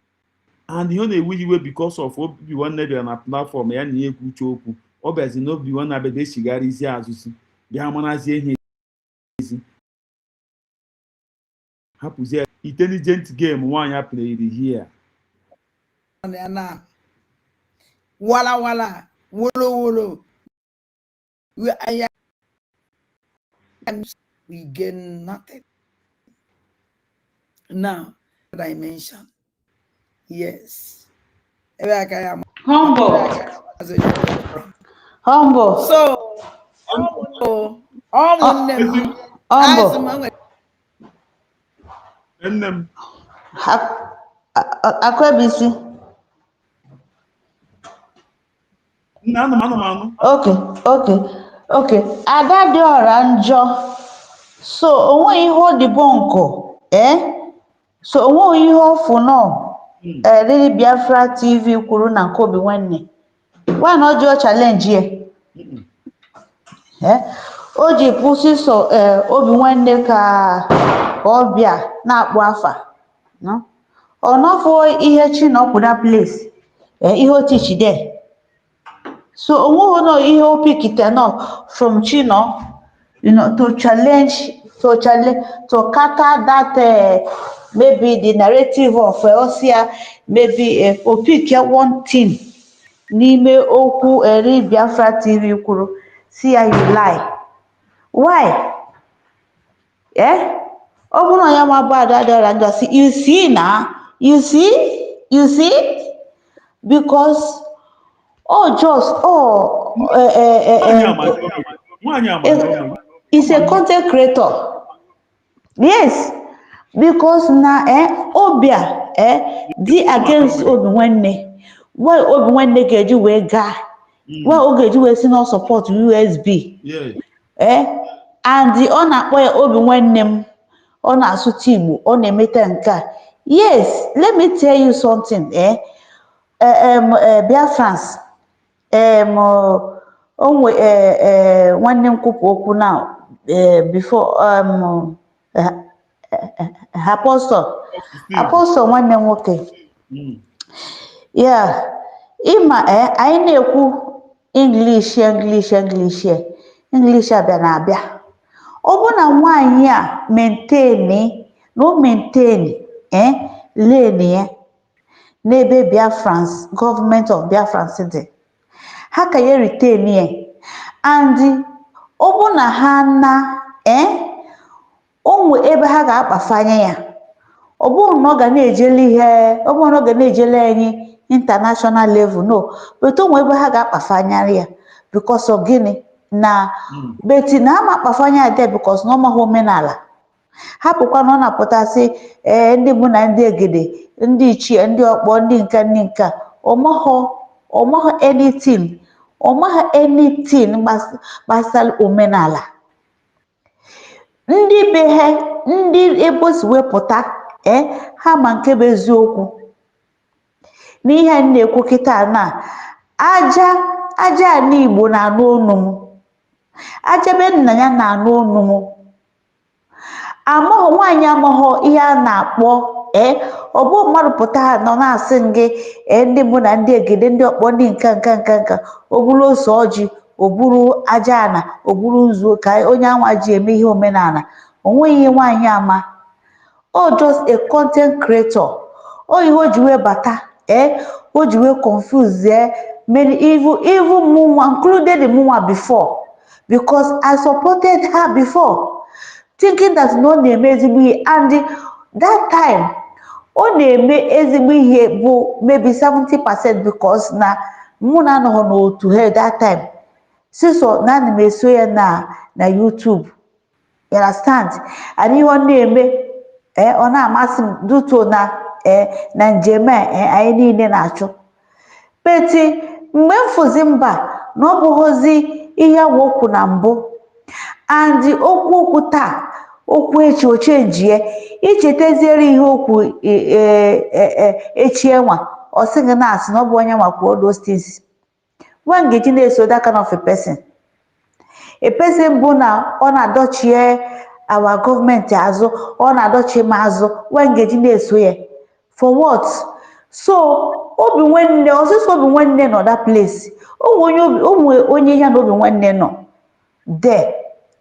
and ihe ọ na-ewe iwe because of obi nwanne bịara na platform ya na ihe ekwuche okwu ọ bịazi na obi nwanne abịa echigharịzi azụzi bịa manazie ihe ezi hapụzie intelligent game nwaanyị played here na wala wala wolo we gain nothing now dimension yes humble so humble Akwebisi. Okay. Ada dị ọra njọ. So onwe ihe ọ dị bonko. So onwe ihe ọfụ nọ. Lili Biafra TV kwuru na Kobi nwanne. Why not do challenge here? O ji kwụsị so obi nwanne ka ọbịa na-akpụ afa. No? Or not for ihe Chino put that place. Ihe o teach there. So no ihe pick it enough from Chino, to challenge, to counter that maybe the narrative of Osia, maybe pick one thing. Nime oku eri Biafra TV kuru. See how you lie. Why? Open your mouth and just see. You see now. You see? Because it's a content creator. Yes, because now Obia di against Obi Nwanne. Why Obi Nwanne get you we guy? Why Obi get you no support USB? And the honor where Obi Nwanne ọ na-asụ Igbo ọ na-emete nke Yes, let me tell you something. Biafran'S. Nwanne m kwupụ okwu now. Before Apostle nwanne m nwoke. Yeah, ịma anyị na-ekwu English abịa na-abịa. Ọ bụ na nwaanyị a maintain lane ya n'ebe Biafran'S, government of Biafran'S dị. Ha ka ya retain ya, and ọ bụ na ha na onwe ebe ha ga-akpafanye ya. Ọ bụrụ na ọ ga na-ejele anyị international level, no, but onwe ebe ha ga-akpafanyarị ya because of gịnị na beti na ha ma akpafanye ya there because na ọ maghị omenala. Hapụkwa na ọ na-apụtasị ndị bụ na ndị egede, ndị ichie, ndị ọkpọ, ndị nka ọ maghị anything gbasara omenala. Ndị be ha, ndị ebo si wepụta ha ma nke bụ eziokwu n'ihe a na-ekwu kịta na aja ala Igbo na-anụ onu m, aja be nna ya na-anụ onu m. Nwaanyị amaghọ ihe a na-akpọ ọ bụ mmadụ pụta ha nọ na-asị gị ndị bụ na ndị egede, ndị ọkpọ, ndị nka o buru ose ọjị, o buru aja ana, o buru nzu ka onye anwa ji eme ihe omenala. O nweghị ihe nwaanyị ama. O just a content creator. O ihe o ji wee bata o ji wee confuse many even mụnwa, included mụnwa before, because I supported her before, thinking that no na-eme ezigbo ihe, and that time ọ na-eme ezigbo ihe bụ maybe 70% because na mụ na anọghị n'otu ha that time. Siso na ana m eso ya na YouTube, you understand, and ihe ọ na-eme ọ na-amasị m duto na njem anyị niile na-achụ. Peti mgbe m fụzi mba na ọ bụghịzi ihe okwu na mbụ, and okwu taa, okwu echi o chenjie, ichetaziere ihe okwu echi enwa ọ sị gị na-asị na ọ bụ onye makwa all those things. When ga-eji na-eso that kind of a person bụ na ọ na-adọchie our government azụ, ọ na-adọchie m azụ, when ga-eji na-eso ya for what? So obi nwanne, ọsịsọ obi nwanne nọ that place. Onwe onye ya na obi nwanne nọ there,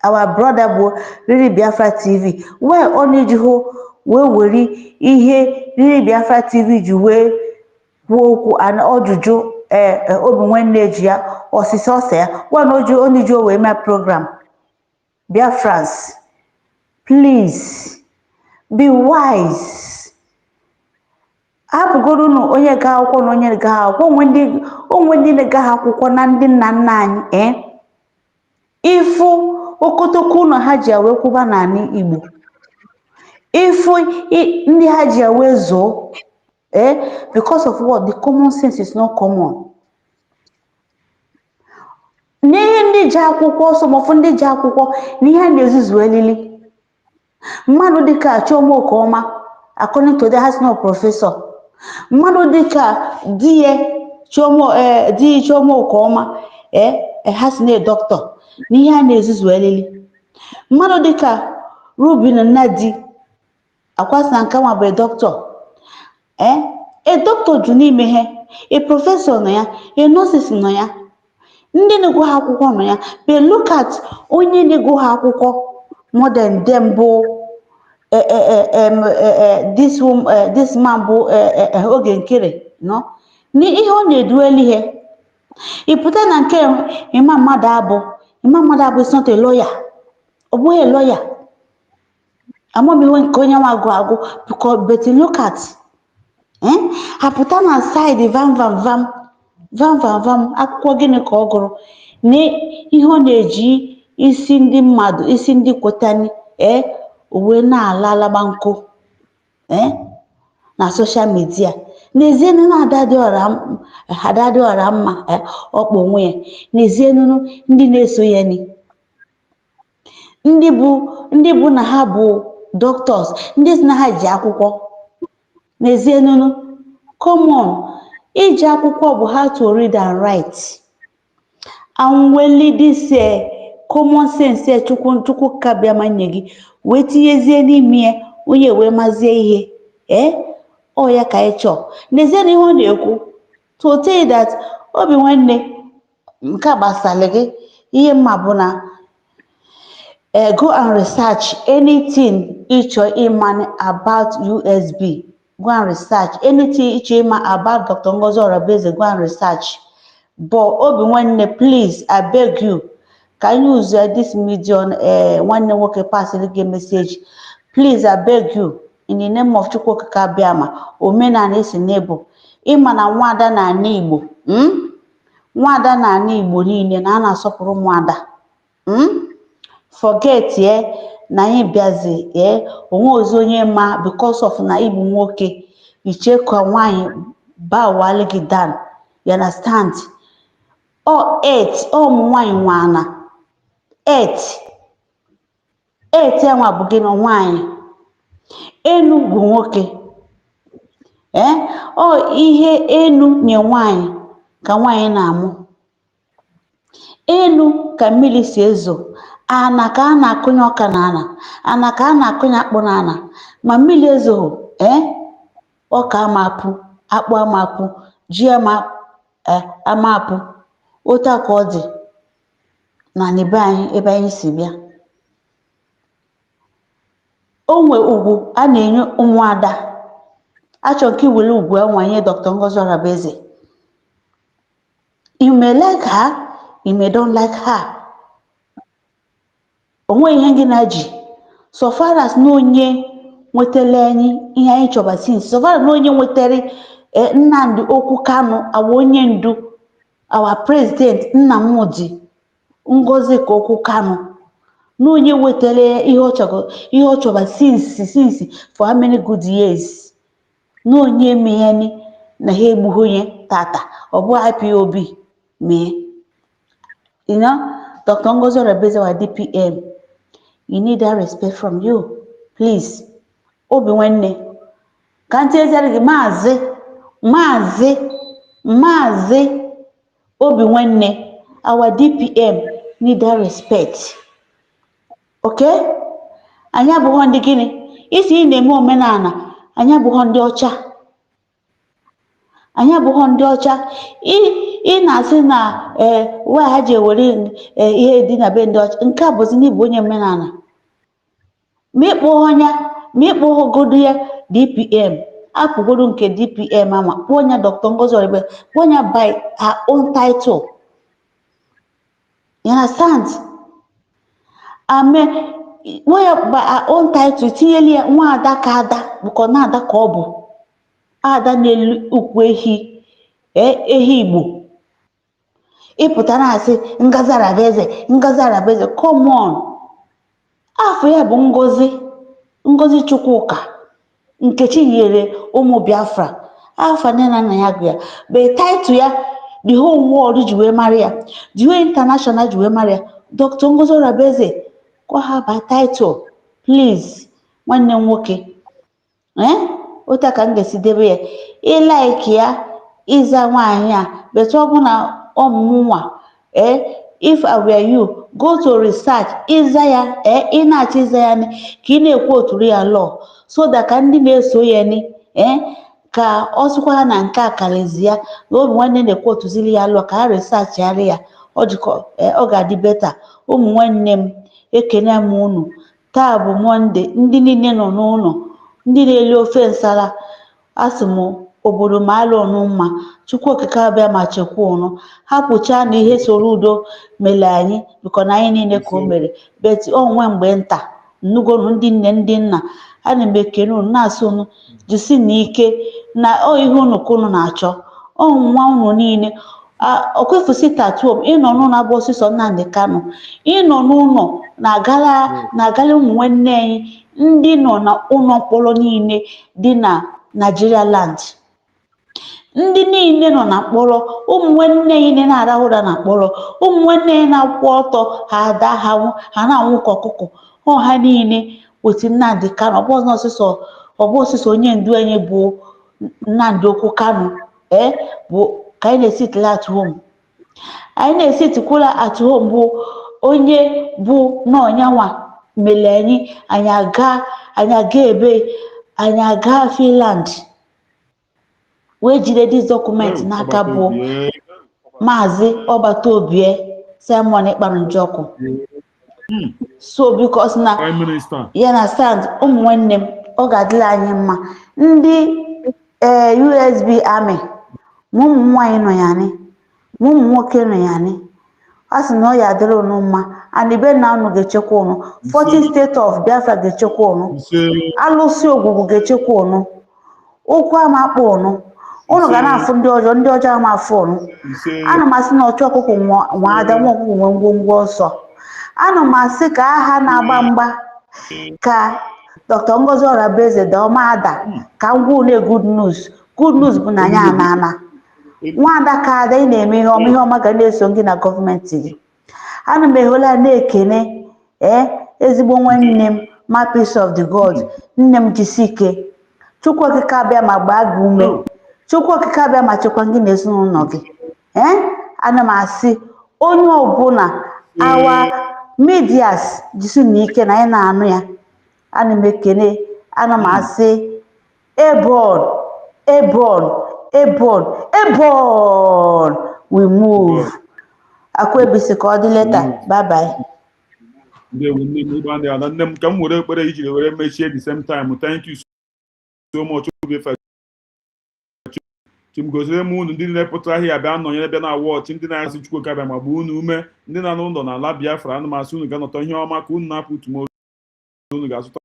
our brother bụ Riri Biafra TV, wee ọ na-eji hụ wee were ihe Riri Biafra TV ji wee kwuo okwu ọjụjụ obi nwanne ji ya ọsịsọ ọsọ ya, wee na onye ji wee mee program. Biafran'S, please be wise. Hapụgoro unu onye ga akwụkwọ na onye ga akwụkwọ. Onwe ndị na-agaghị akwụkwọ na ndị nna nna anyị ifu okotoko ụlọ ha ji wee kwụba n'ala Igbo, ifu ndị ha ji wee zoo because of what? The common sense is not common. N'ihe ndị ji akwụkwọ, somofu ndị ji akwụkwọ na ihe na-ezuzu elili. Mmadụ dịka Chioma, according to the has no professor. Mmadụ dịka di Chioma has no doctor na ihe na-ezuzu elili. Mmadụ dịka Ruby na Nnadi akwasa nke nwa bụ doctor. A doctor ju n'ime ha, a professor nọ ya, a nurses nọ ya, ndị na-ego ha akwụkwọ nọ ya. But look at onye na-ego ha akwụkwọ more than them bụ this man bụ oge nkere no ni ihe ọ na-edueli ihe. Ịpụta na nke Imam mmadụ abụ is not a lawyer. Ọ bụghị a lawyer. Amamihe nke onye nwa agụ because but look at ha pụta na side vam akwụkwọ gịnị ka ọ gụrụ na ihe ọ na-eji isi ndị mmadụ, isi ndị kwetani uwe na-alalaba nkụ na social media. N'ezie na adadị ọra mma ọkpọ onwe ya. N'ezie ndị na-eso ya ni ndị bụ na ha bụ doctors, ndị si na ha ji akwụkwọ N'ezienunu, come on, iji akwụkwọ bụ how to read and write. And weli this common sense chukwu kabịa ma nye gị wee tinyezie n'ime ya onye wee mazie ihe ọ ya ka anyị chọọ. N'ezie na ihe ọ na-ekwu to tell you that obi nwanne nke a gbasara gị ihe mma bụ na go and research anything ịchọ ịma about USB. Go and research anything ịchọ ịma about Dr. Ngozi Orabieze. Go and research. But obi nwanne, please, I beg you, can you use this medium nwanne nwoke passing gị message? Please, I beg you, in the name of Chukwu Okike Abiama, omenala isi n'ebo ịma na nwada na ana Igbo nwada na ana Igbo niile na a na-asọpụrụ nwada forget na anyị bịazi onwe ozi onye ma because of na Igbo nwoke iche ka nwaanyị bawali gị down. You understand? Ụmụ nwaanyị nwana 8 enwa bụ gị na nwaanyị enu bụ nwoke ihe enu nye nwaanyị ka nwaanyị na-amụ. Enu ka mmiri si ezo, ana ka a na-akụnye ọka na ana ka a na-akụnye akpụ na ana, ma mmiri ezoghị ọka amapụ, akpụ amapụ, ji amapụ. Otu a ka ọ dị na n'ebe anyị ebe anyị si bịa. O nwe ugwu a na-enye ụmụada. Achọ nke iwere ugwu enwanye Dr. Ngozi Orabieze. You may like her, you may don't like her. Onwe ihe gị na-ji so far as na onye nwetara anyị ihe anyị chọba since so far na onye nwetara Nnamdi Okwu Kanu awa onye ndu our president Nnamdi Ngozi Okwu Kanu na onye wetara ihe ọ chọba since for how many good years. Na onye megheni na ha egbughị onye tata ọ bụ IPOB mee. You know, Dr. Ngozi Orabieze wa DPM, you need that respect from you, please. Obi nwanne ka ntị ezere gị maazị Obi nwanne, our DPM need that respect. Okay? Anyị abụghị ndị gịnị isi ị na-eme omenala. Anyị abụghị ndị ọcha. Ị na-asị na wee ha ji ewere ihe dị na be ndị ọcha. Nke a bụzi n'ịbụ onye omenala. Ma ịkpọgodo ya DPM, apụgodo nke DPM ama kpọọ ya Dr. Ngozi Orabieze, kpọọ ya by her own title. You understand? By her own title, tinyeli ya nwa ada ka ada bụkọ na ada ka ọ bụ ada n'elu ukwu ehi Igbo. Ịpụta na-asị Ngozi Orabieze, come on. Afọ ya bụ Ngozi Chukwuka Nkechi nyere ụmụ Biafra. Afọ nne na nna ya gụ ya but title ya the whole world ji wee mara ya, the whole international ji wee mara ya. Dr. Ngozi Orabieze, call her by title, please. Nwanne nwoke otu ka m ga-esi debe ya ịlaiki ya ịza nwaanyị a betu ọ bụ na ọmụmụ if I were you, go to research ịza ya ị na-achọ ịza ya ka ị na-ekwu oturu ya law so that ka ndị na-eso ya ka ọ sịkwa ha na nke a kalezi ya na obi nwanne na-ekwu otuzili ya law ka ha research yarị ya ọ ga-adị beta. Ụmụ nwanne m ekene m unu. Taa bụ Monde, ndị niile nọ n'ụlọ ndị na-eli ofe nsala asị m obodo ma alụ ọnụ mma. Chukwu Okike Abiama chekwa unu. Hapụcha na ihe soro udo mere anyị biko na anyị niile ka o mere beti onwe mgbe nta nnugonu ndị nne ndị nna ana m ekene unu na-asị unu jisi n'ike na ihe unu ka unu na-achọ nwa unu niile. Okwefusi tatuo ịnọ n'ụlọ abụ ọsịsọ Nnamdi Kanu, ịnọ n'ụlọ na-agala ụmụ nwanne anyị ndị nọ na ụlọ mkpọrọ niile dị na Nigeria land. Ndị niile nọ na mkpọrọ, ụmụ nwanne anyị na-arahụ ụra na mkpọrọ, ụmụ nwanne anyị na-akwụ ọtọ ha ada ha na-anwụ ka ọkụkọ. Ha niile otu Nnamdi Kanu, ọ bụ ọsịsọ ọ bụ osisi onye ndu anyị bụ Nnamdi Okwu Kanu bụ ka anyị na-esitila at home. Anyị na-esitikwala at home bụ onye bụ n'ọnyanwa mere anyị aga ebe anyị aga Finland wee jide dis document n'aka bụ Maazị Ọbataobie Simon Ekpanụjọkụ. So because na ya na stand ụmụ nwanne m ọ ga-adịla anyị mma ndị USB Army ma ụmụ nwaanyị nọ ya ni ma ụmụ nwoke nọ ya ni a sị na ọ ya adịrị unu mma and ibe na unu ga-echekwa unu 40 state of Biafra ga-echekwa unu alụsị ogwugwu ga-echekwa unu okwu ama akpọ unu ga na-afụ ndị ọjọọ ama afụ unu. Ana m asị na ọchụ ọkụkọ nwa ada nwa ọkụkọ nwe ngwongwo ọsọ. Ana m asị ka aha na-agba mgba ka Dr. Ngozi Orabaeze Daoma ada ka ngwa ule good news bụ na anyị ana nwada ka ada ị na-eme ihe ọma ga na-eso gị na gọọmenti gị. Ana m ehola na-ekene ezigbo nwanne m ma peace of the God nne m jisike Chukwu okike abịa ma gbaa gị ume Chukwu okike abịa ma chekwa gị na ezinụlọ gị. Ana m asị onye ọbụla awa medias jisi n'ike na anyị na-anụ ya. Ana m ekene ana m asị Ebon we move. Akwebisi ka ọ dị leta. Bye bye. Nne m ka m were ekpere ijiri were mechie the same time. Thank you so much. Chimgozire m unu ndị na-epụta ahịa bịa nọnyere bịa na wọchị ndị na-asị Chukwu ka bịa ma gbuo unu ume ndị na-anụ ụlọ n'ala Biafra. Ana m asị unu ga-anọtọ ihe ọma ka unu na-apụ tumoro unu ga-azụta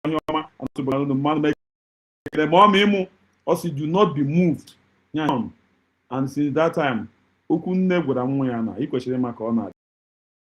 ihe ọma atụbara unu mmadụ mekere ma ọ ma ịmụ ọ sị do not be moved. And since that time okwu nne gwara nwa ya na ị kwesịrị ịma ka ọ na